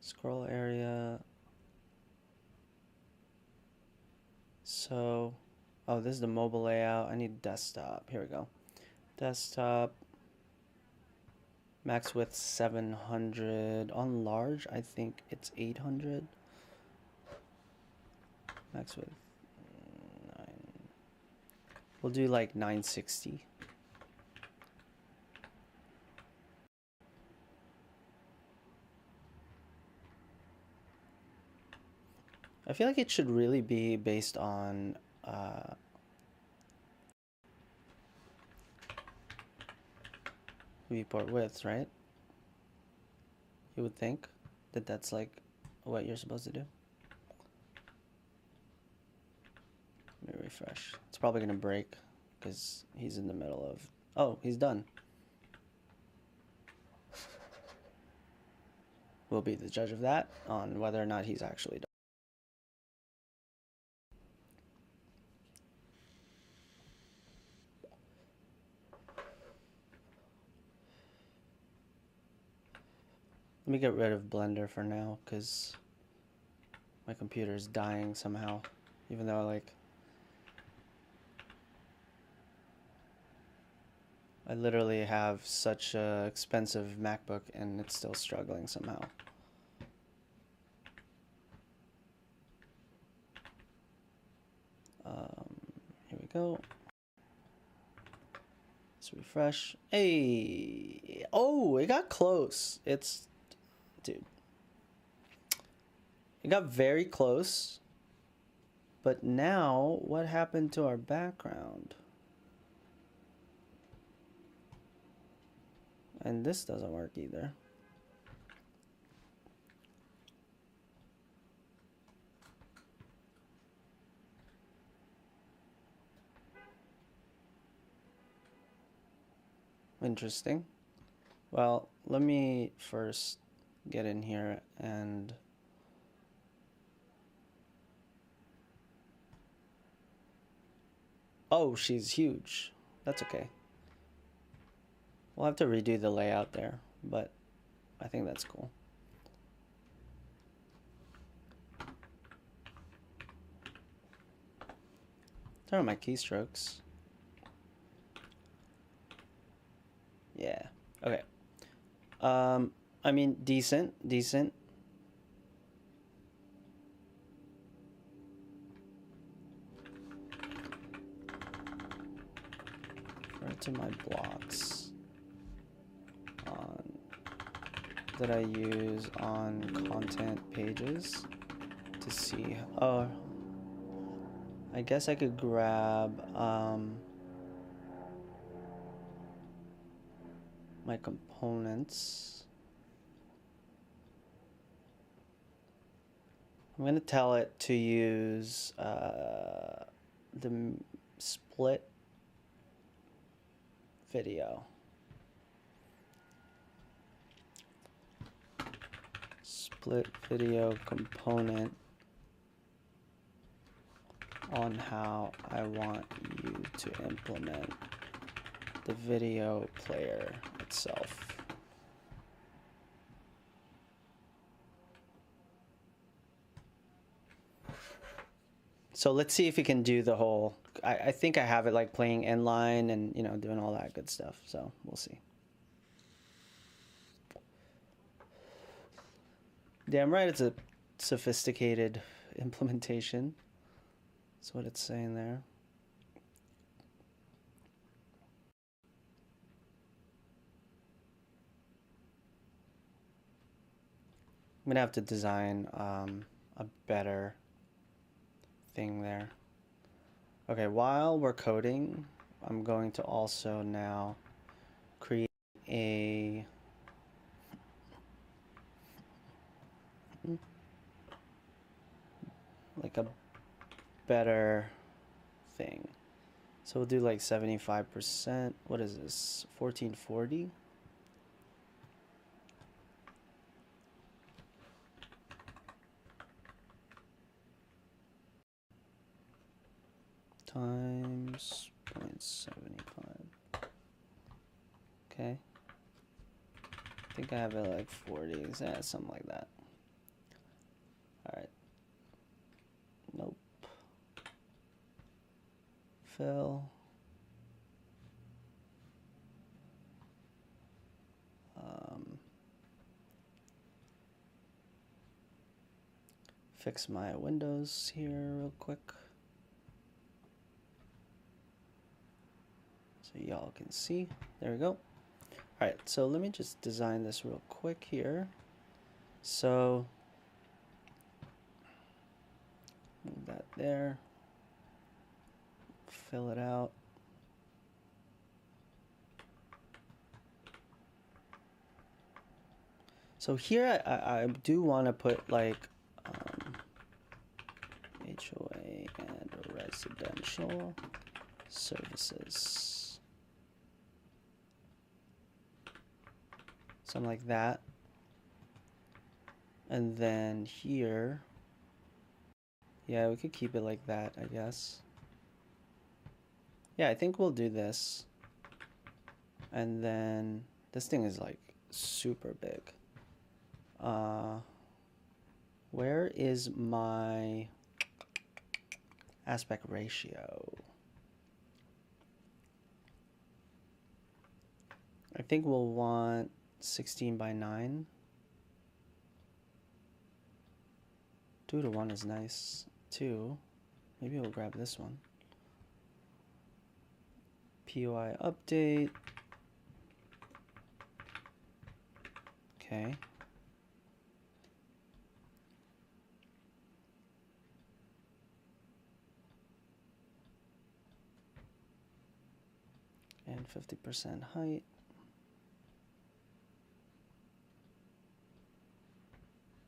Scroll area. So, oh, this is the mobile layout. I need desktop. Here we go. Desktop. Max width 700. On large, I think it's 800. Max width 9. We'll do like 960. I feel like it should really be based on viewport widths, right? You would think that that's like what you're supposed to do. Let me refresh. It's probably gonna break because he's in the middle of... Oh, he's done. We'll be the judge of that on whether or not he's actually done. Let me get rid of Blender for now because my computer is dying somehow, even though I literally have such a expensive MacBook and it's still struggling somehow. Here we go. Let's refresh. Hey, oh, it got close. Dude, it got very close. But now, what happened to our background? And this doesn't work either. Interesting. Well, let me first get in here and oh, she's huge. That's okay. We'll have to redo the layout there, but I think that's cool. Turn on my keystrokes. Yeah. Okay. I mean, decent. Right to my blocks that I use on content pages to see. Oh, I guess I could grab my components. I'm gonna tell it to use the split video. Split video component on how I want you to implement the video player itself. So let's see if we can do the whole, I think I have it like playing inline and, you know, doing all that good stuff. So we'll see. Damn right, it's a sophisticated implementation. That's what it's saying there. I'm gonna have to design a better thing there. Okay, while we're coding, I'm going to also now create a better thing. So we'll do like 75%. What is this? 1440? Times 0.75. Okay. I think I have it like 40s. Yeah, something like that. All right. Nope. fill. Fix my windows here real quick so y'all can see. There we go. All right, so let me just design this real quick here. So move that there, fill it out. So here I do want to put like HOA and residential services. Something like that. And then here, yeah, we could keep it like that, I guess. Yeah, I think we'll do this. And then this thing is like super big. Where is my aspect ratio? I think we'll want 16 by 9. 2:1 is nice too. Maybe we'll grab this one. POI update. Okay. And 50% height.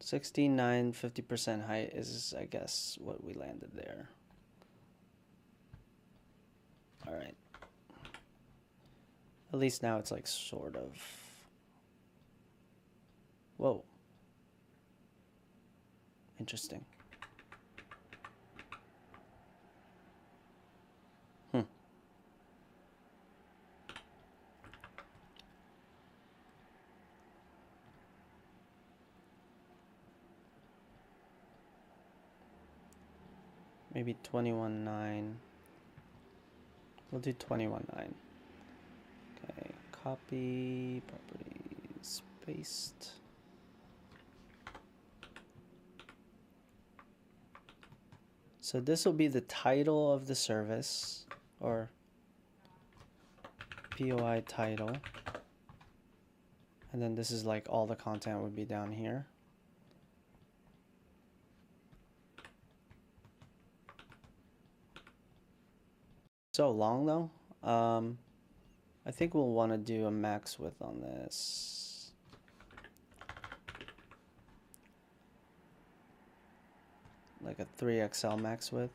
16.9, 50% height is, I guess, what we landed there. All right. At least now it's like sort of. Whoa. Interesting. Maybe 21.9. We'll do 21.9. Okay, copy, properties, paste. So this will be the title of the service, or POI title. And then this is like all the content would be down here. So long though. I think we'll want to do a max width on this. Like a 3XL max width.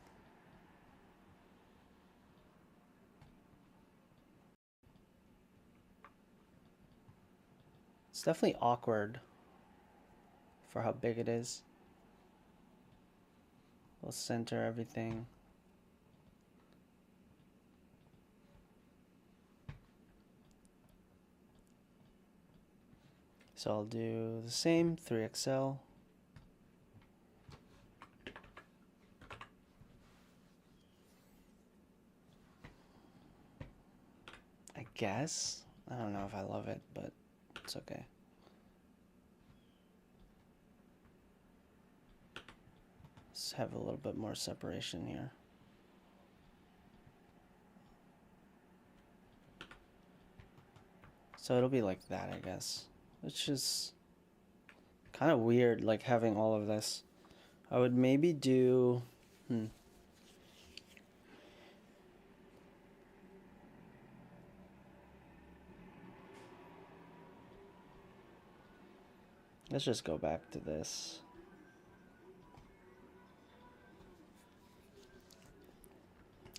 It's definitely awkward for how big it is. We'll center everything. So I'll do the same, 3XL. I guess. I don't know if I love it, but it's okay. Let's have a little bit more separation here. So it'll be like that, I guess. Which is kind of weird, like having all of this. I would maybe do... Let's just go back to this.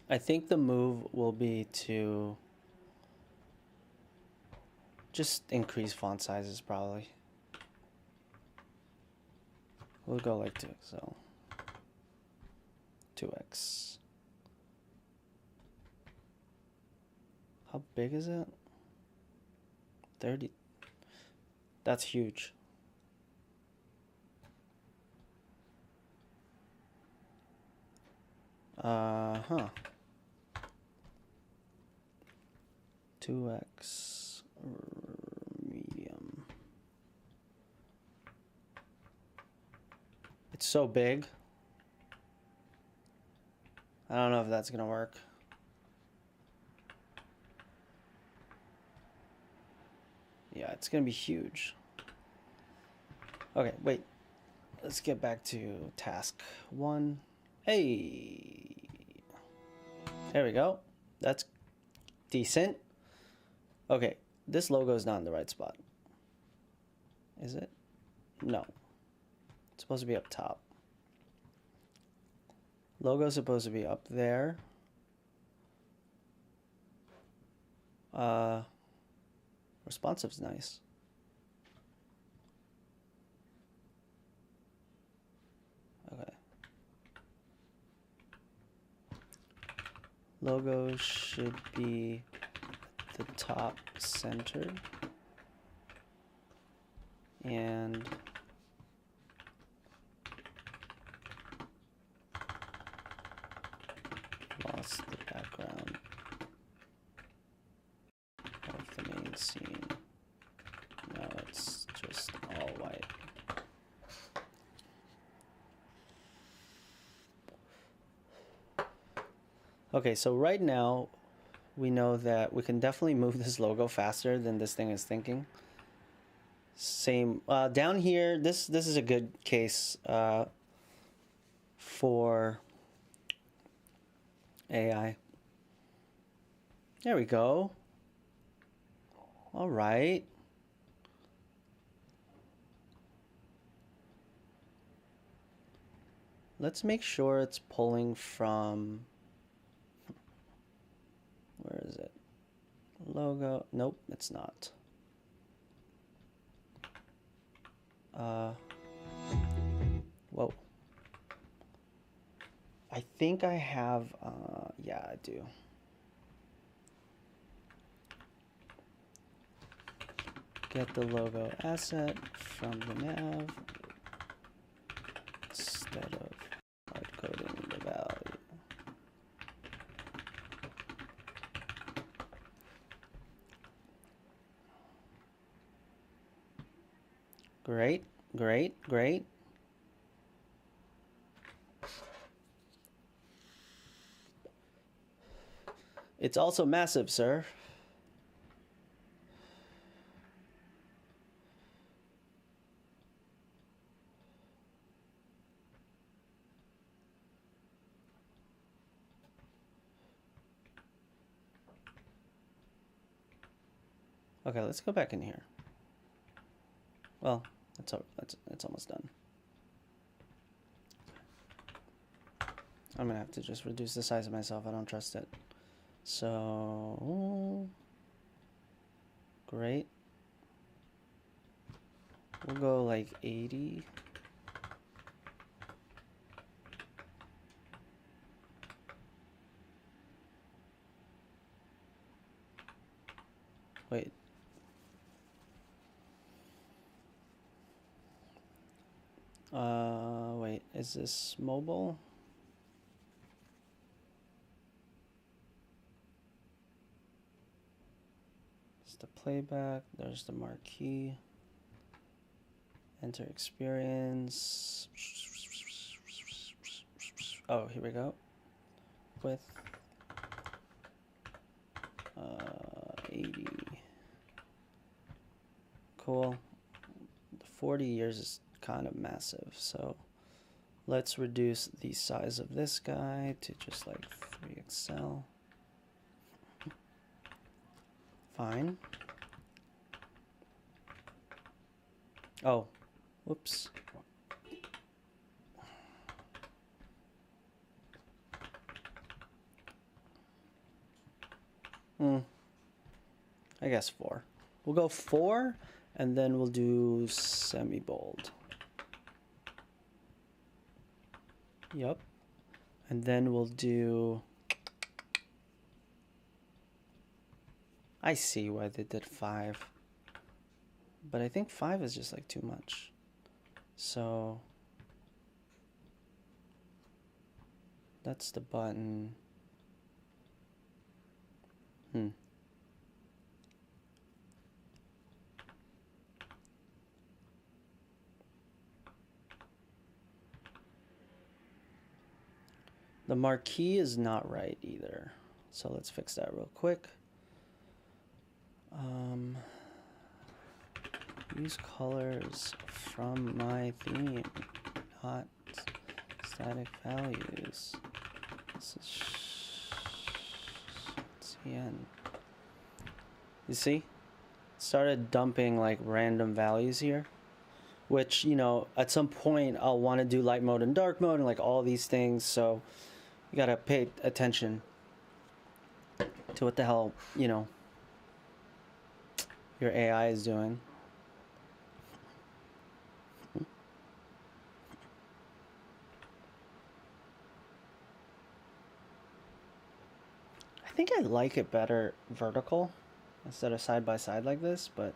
I think the move will be to just increase font sizes, probably. We'll go like 2XL. 2X. How big is it? 30. That's huge. Huh. 2x medium. It's so big. I don't know if that's gonna work. Yeah, it's gonna be huge. Okay, wait. Let's get back to task 1. Hey! There we go. That's decent. Okay, this logo is not in the right spot. Is it? No. It's supposed to be up top. Logo is supposed to be up there. Responsive's nice. Okay. Logo should be at the top center. And lost the background of the main scene. Now it's just all white. Okay, so right now we know that we can definitely move this logo faster than this thing is thinking. Same down here. This is a good case for AI. There we go. All right. Let's make sure it's pulling from, where is it? Logo. Nope, it's not. Whoa. I think I have, yeah, I do. Get the logo asset from the nav instead of hard coding the value. Great, great, great. It's also massive, sir. Okay, let's go back in here. Well, it's almost done. I'm gonna have to just reduce the size of myself. I don't trust it. So great. We'll go like 80. Wait. Wait, is this mobile? It's the playback, there's the marquee. Enter experience. Oh, here we go. With 80. Cool. The 40 years is kind of massive, so let's reduce the size of this guy to just like 3XL. Fine. Oh, whoops. I guess 4. We'll go 4, and then we'll do semi-bold. Yep. And then we'll do... I see why they did 5. But I think 5 is just like too much. So... that's the button. The marquee is not right either. So let's fix that real quick. Use colors from my theme, not static values. This is CN. You see? Started dumping like random values here, which, you know, at some point I'll want to do light mode and dark mode and like all these things. So you gotta pay attention to what the hell, you know, your AI is doing. I think I like it better vertical instead of side by side like this, but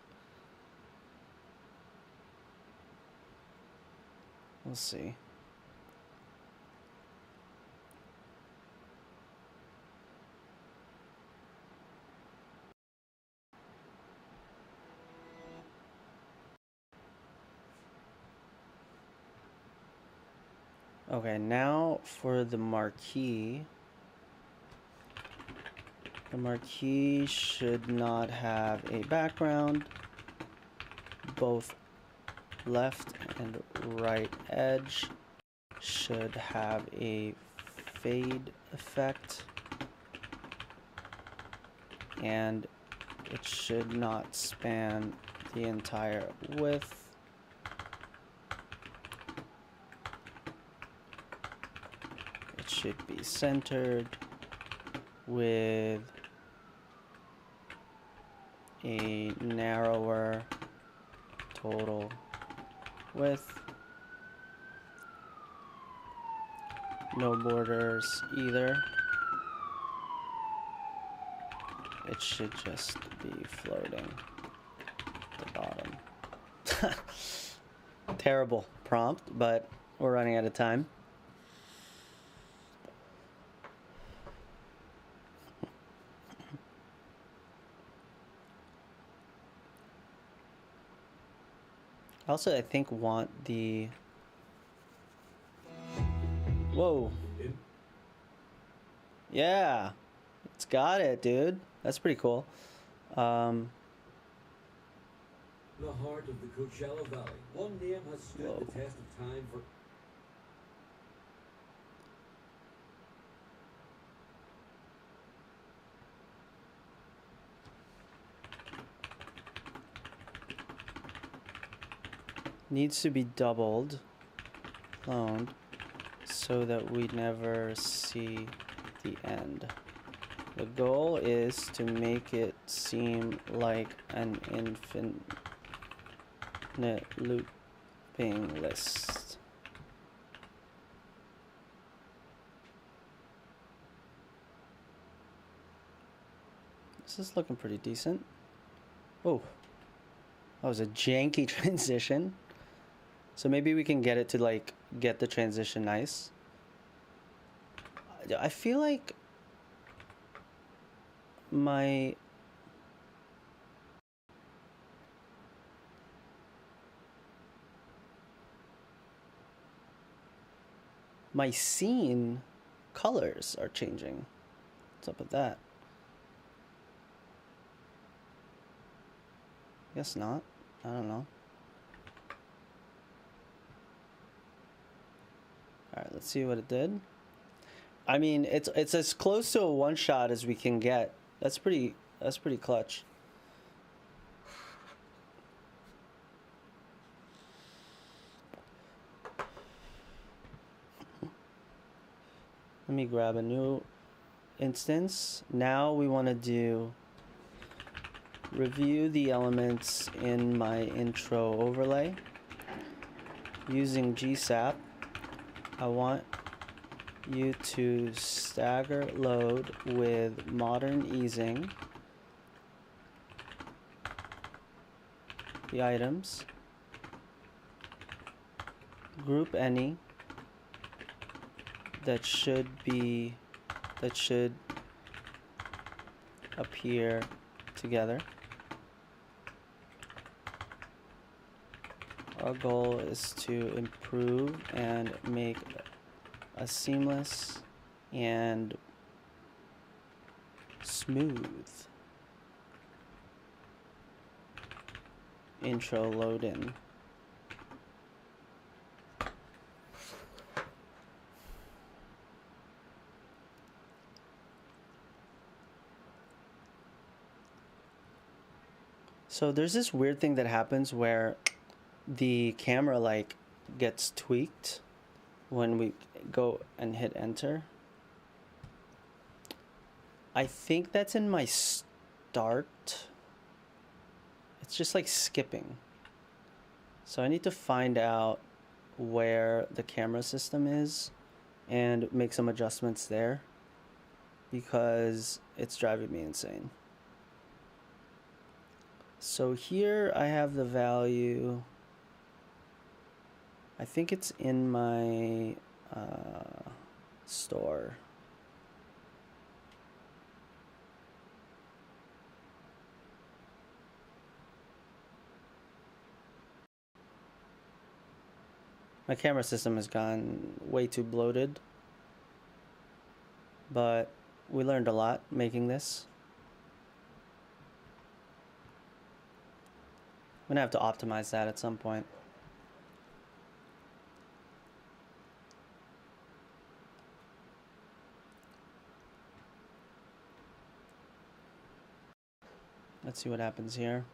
we'll see. Okay, now for the marquee. The marquee should not have a background. Both left and right edge should have a fade effect. And it should not span the entire width. It should be centered with a narrower total width. No borders either. It should just be floating at the bottom. Terrible prompt, but we're running out of time. Also, I think want the... Whoa. Yeah. It's got it, dude. That's pretty cool. The heart of the Coachella Valley. One name has stood the test of time for... Needs to be doubled, cloned, so that we never see the end. The goal is to make it seem like an infinite looping list. This is looking pretty decent. Oh, that was a janky transition. So maybe we can get it to like get the transition nice. I feel like my scene colors are changing. What's up with that? Guess not. I don't know. Alright, let's see what it did. I mean, it's as close to a one shot as we can get. That's pretty clutch. Let me grab a new instance. Now we want to do review the elements in my intro overlay using GSAP. I want you to stagger load with modern easing the items, group any that should appear together. Our goal is to improve and make a seamless and smooth. Intro load in. So there's this weird thing that happens where the camera like gets tweaked when we go and hit enter. I think that's in my start. It's just like skipping. So I need to find out where the camera system is and make some adjustments there because it's driving me insane. So here I have the value. I think it's in my store. My camera system has gone way too bloated, but we learned a lot making this. I'm gonna have to optimize that at some point. Let's see what happens here.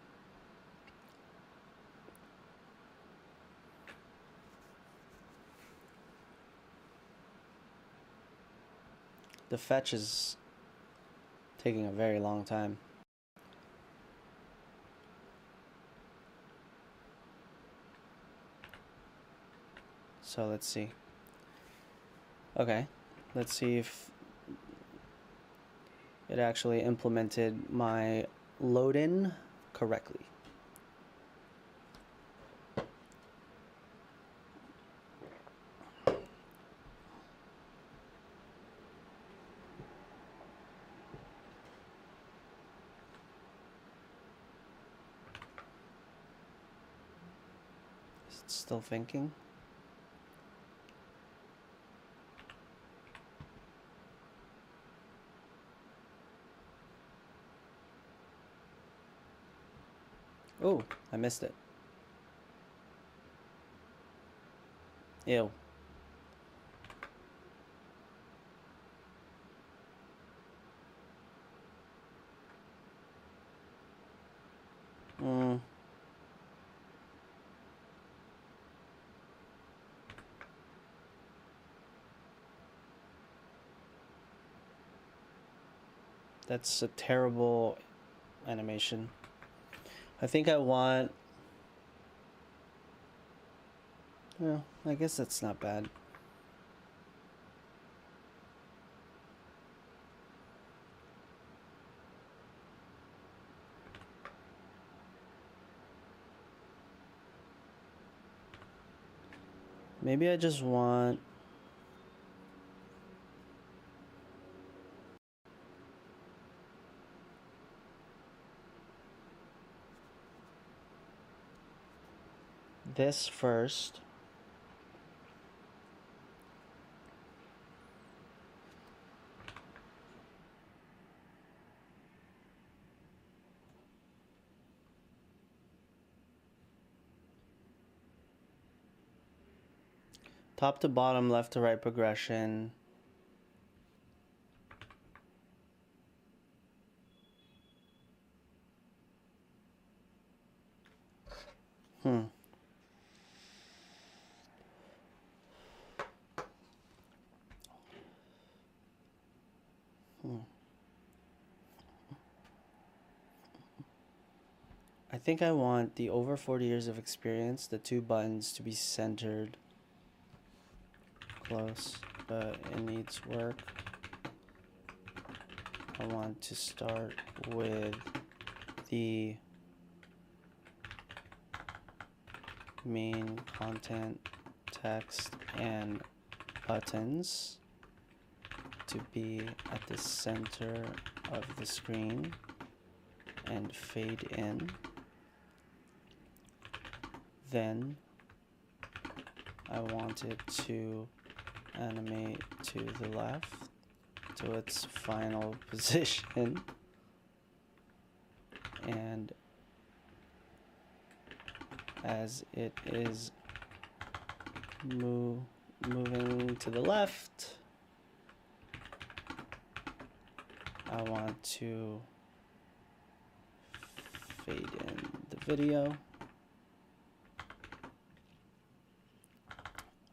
The fetch is taking a very long time. So let's see. Okay, let's see if it actually implemented my load-in correctly. It's still thinking. Oh, I missed it. Ew. That's a terrible animation. I think I want... Well, I guess that's not bad. Maybe I just want... this first. Top to bottom, left to right progression. I think I want the over 40 years of experience, the two buttons to be centered close, but it needs work. I want to start with the main content, text, and buttons to be at the center of the screen and fade in. Then I want it to animate to the left to its final position, and as it is moving to the left, I want to fade in the video.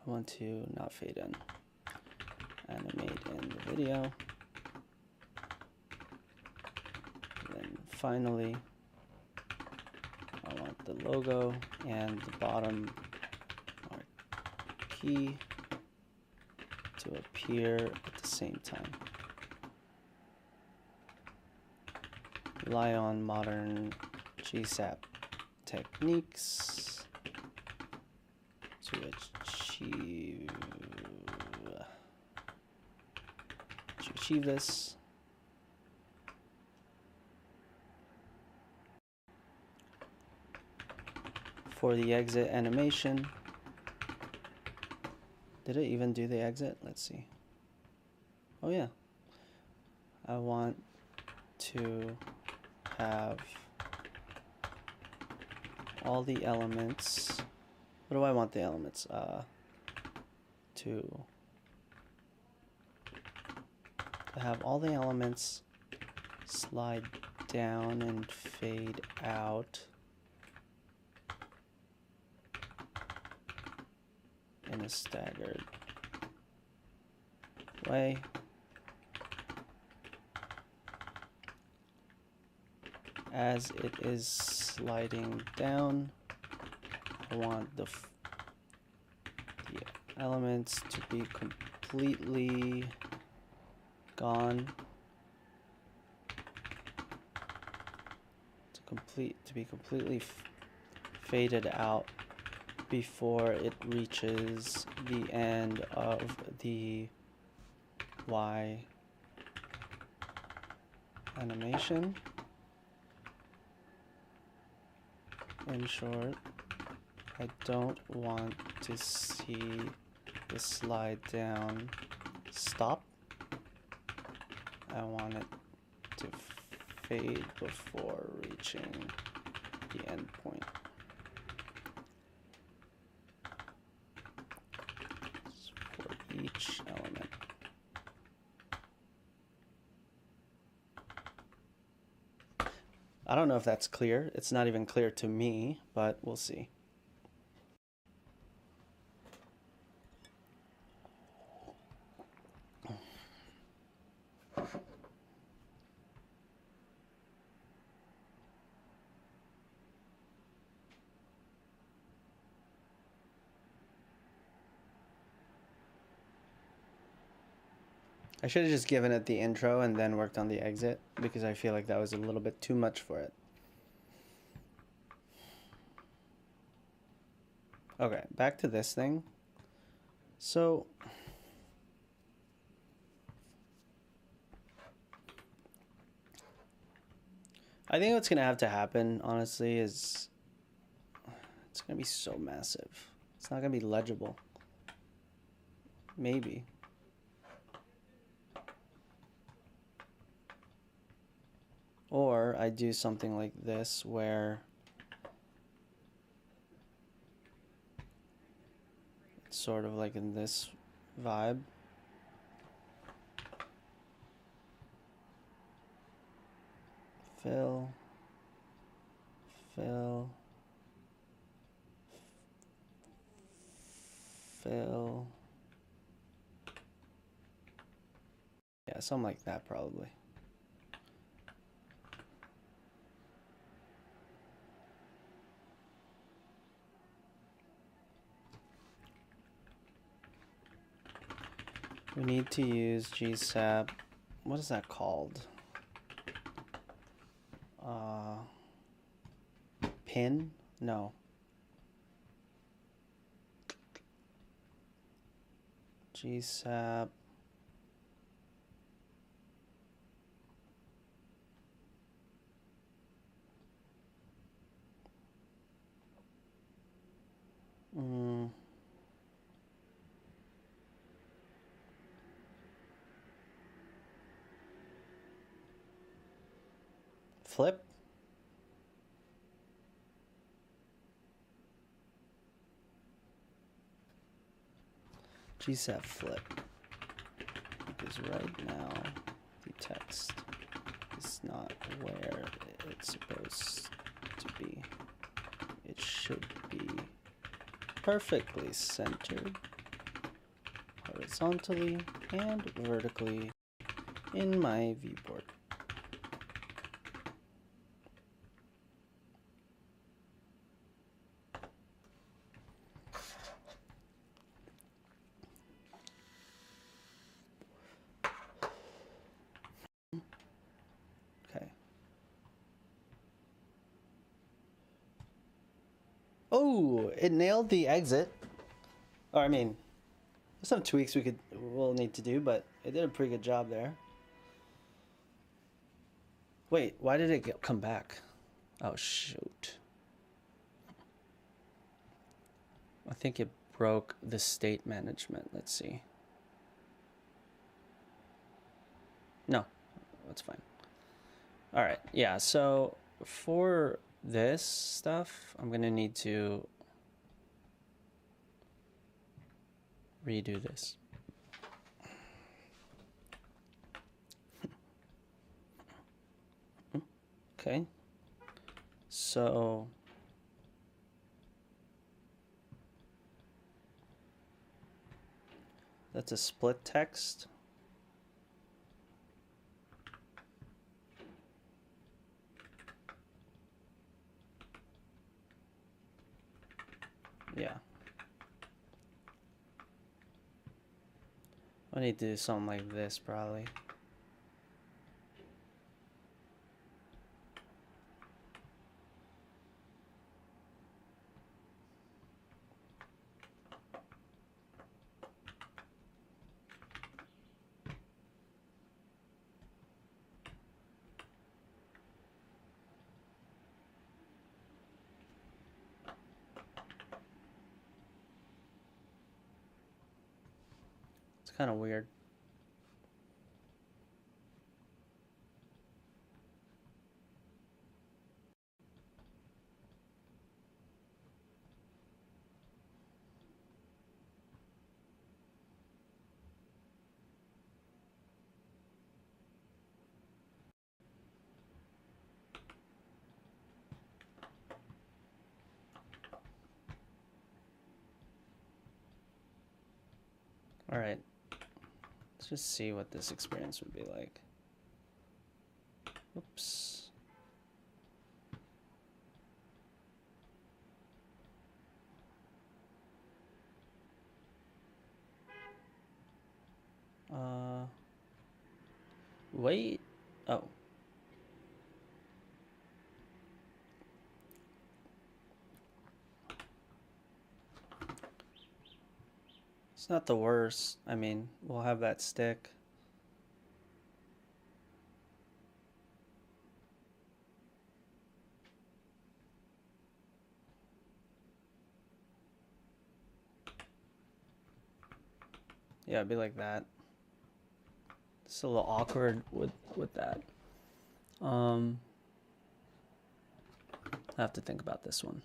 I want to not fade in, animate in the video. Then finally, I want the logo and the bottom marquee to appear at the same time. Rely on modern GSAP techniques to achieve this. For the exit animation, did it even do the exit? Let's see. Oh yeah. I want to have all the elements. What do I want the elements? To have all the elements slide down and fade out in a staggered way. As it is sliding down, I want the elements to be completely gone, to be completely faded out before it reaches the end of the Y animation. In short, I don't want to see the slide down stop. I want it to fade before reaching the end point. For each element. I don't know if that's clear. It's not even clear to me, but we'll see. I should have just given it the intro and then worked on the exit, because I feel like that was a little bit too much for it. Okay, back to this thing. So I think what's gonna have to happen, honestly, is it's gonna be so massive. It's not gonna be legible. Maybe. Or I do something like this where it's sort of like in this vibe. Fill. Fill. Fill. Yeah, something like that probably. We need to use GSAP. What is that called? Pin? No. GSAP. flip. G7 flip. Because right now the text is not where it's supposed to be. It should be perfectly centered horizontally and vertically in my viewport. Okay. Oh, it nailed the exit. Or I mean, there's some tweaks we'll need to do, but it did a pretty good job there. Wait, why did it come back? Oh shoot. I think it broke the state management. Let's see. No, that's fine. All right, yeah, so for this stuff, I'm gonna need to redo this. Okay, so that's a split text. Yeah. I need to do something like this probably. It's kind of weird. All right, let's just see what this experience would be like. Oops. Wait. Oh. It's not the worst. I mean, we'll have that stick. Yeah, it'd be like that. It's a little awkward with that. I have to think about this one.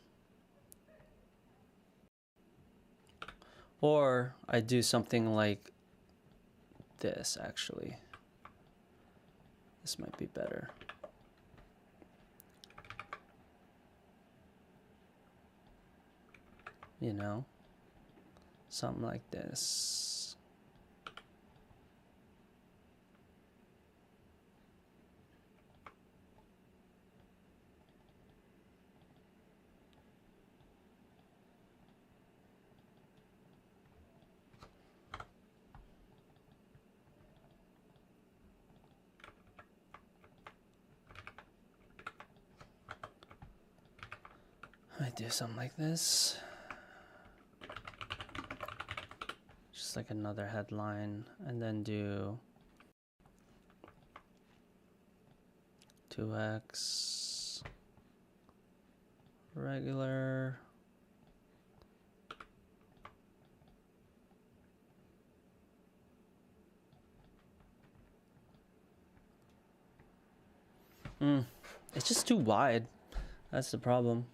Or I do something like this, actually. This might be better. You know? Something like this. I do something like this. Just like another headline, and then do 2x regular. It's just too wide. That's the problem.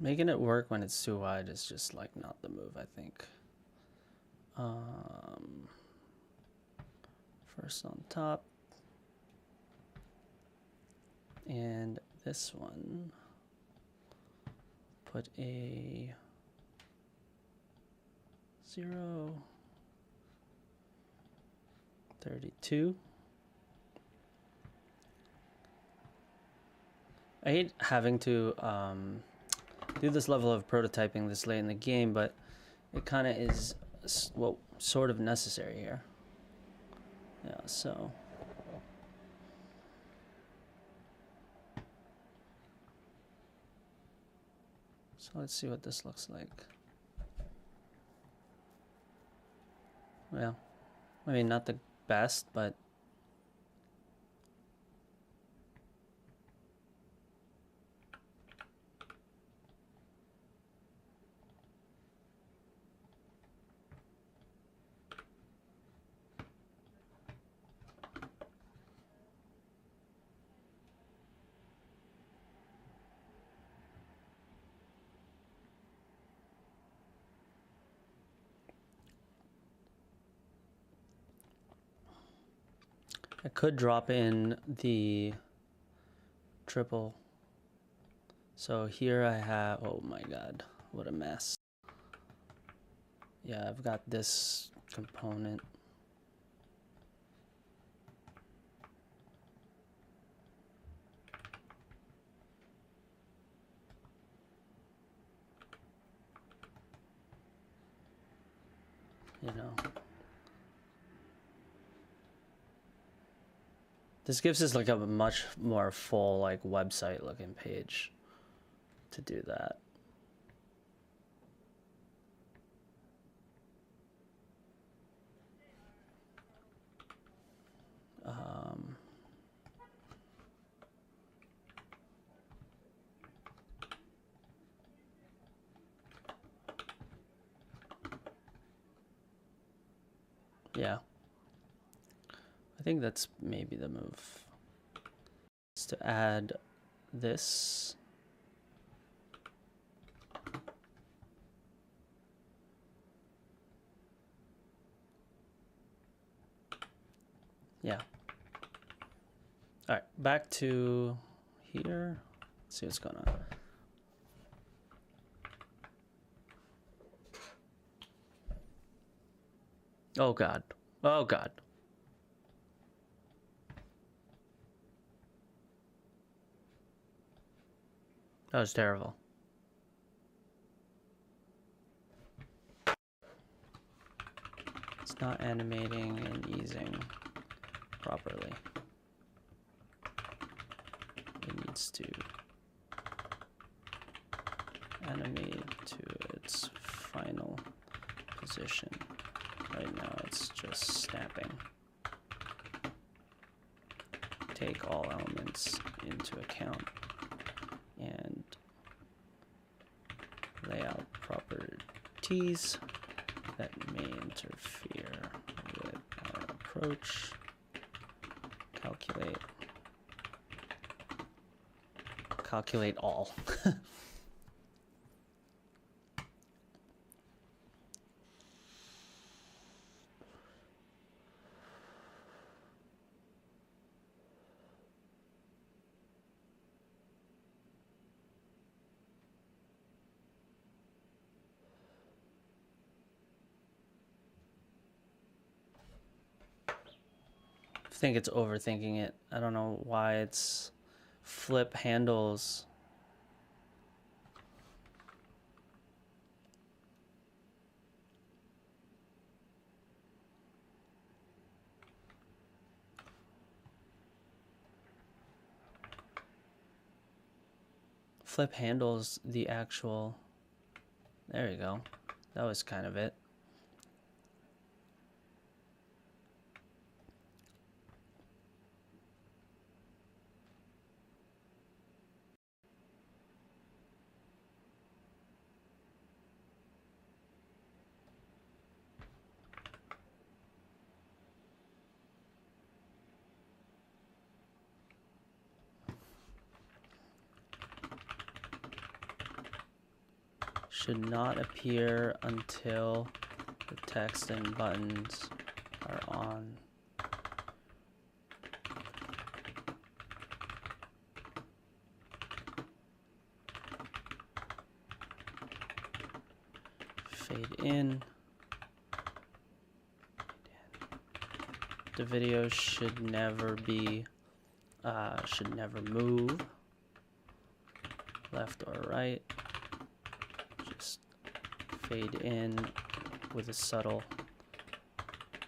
Making it work when it's too wide is just like not the move, I think. First on top. And this one, put a 0, 32. I hate having to do this level of prototyping this late in the game, but it kind of is, well, sort of necessary here. Yeah, so let's see what this looks like. Well, I mean, not the best, but I could drop in the triple. So here I have, oh my god, what a mess. Yeah, I've got this component. You know. This gives us like a much more full like website looking page to do that. Yeah. I think that's maybe the move. Is to add this. Yeah. All right, back to here. Let's see what's going on. Oh god. Oh god. That was terrible. It's not animating and easing properly. It needs to animate to its final position. Right now it's just snapping. Take all elements into account and layout properties that may interfere with our approach. Calculate all. I think it's overthinking it. I don't know why it's flip handles. Flip handles the actual There you go. That was kind of it. Should not appear until the text and buttons are on. Fade in. The video should never be, should never move left or right. Just fade in with a subtle,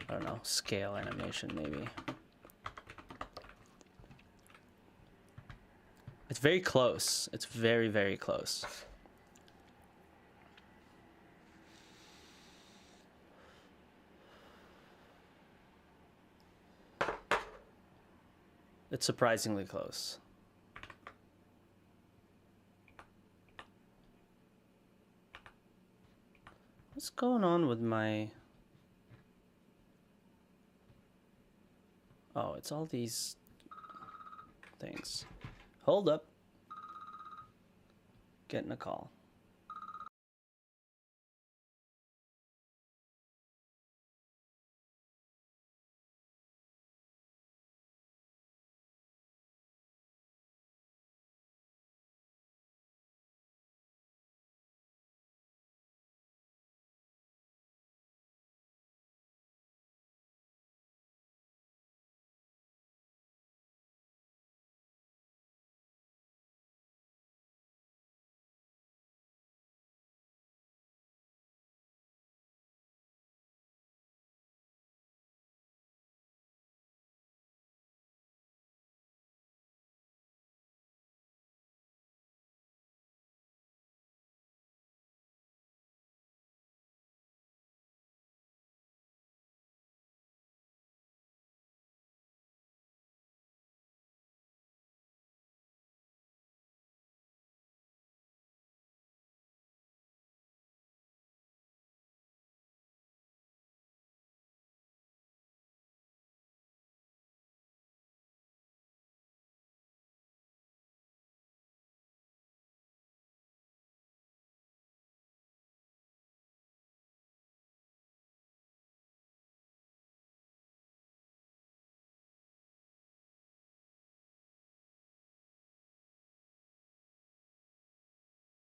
I don't know, scale animation maybe. It's very close. It's very, very close. It's surprisingly close. What's going on with my... Oh, it's all these things. Hold up. Getting a call.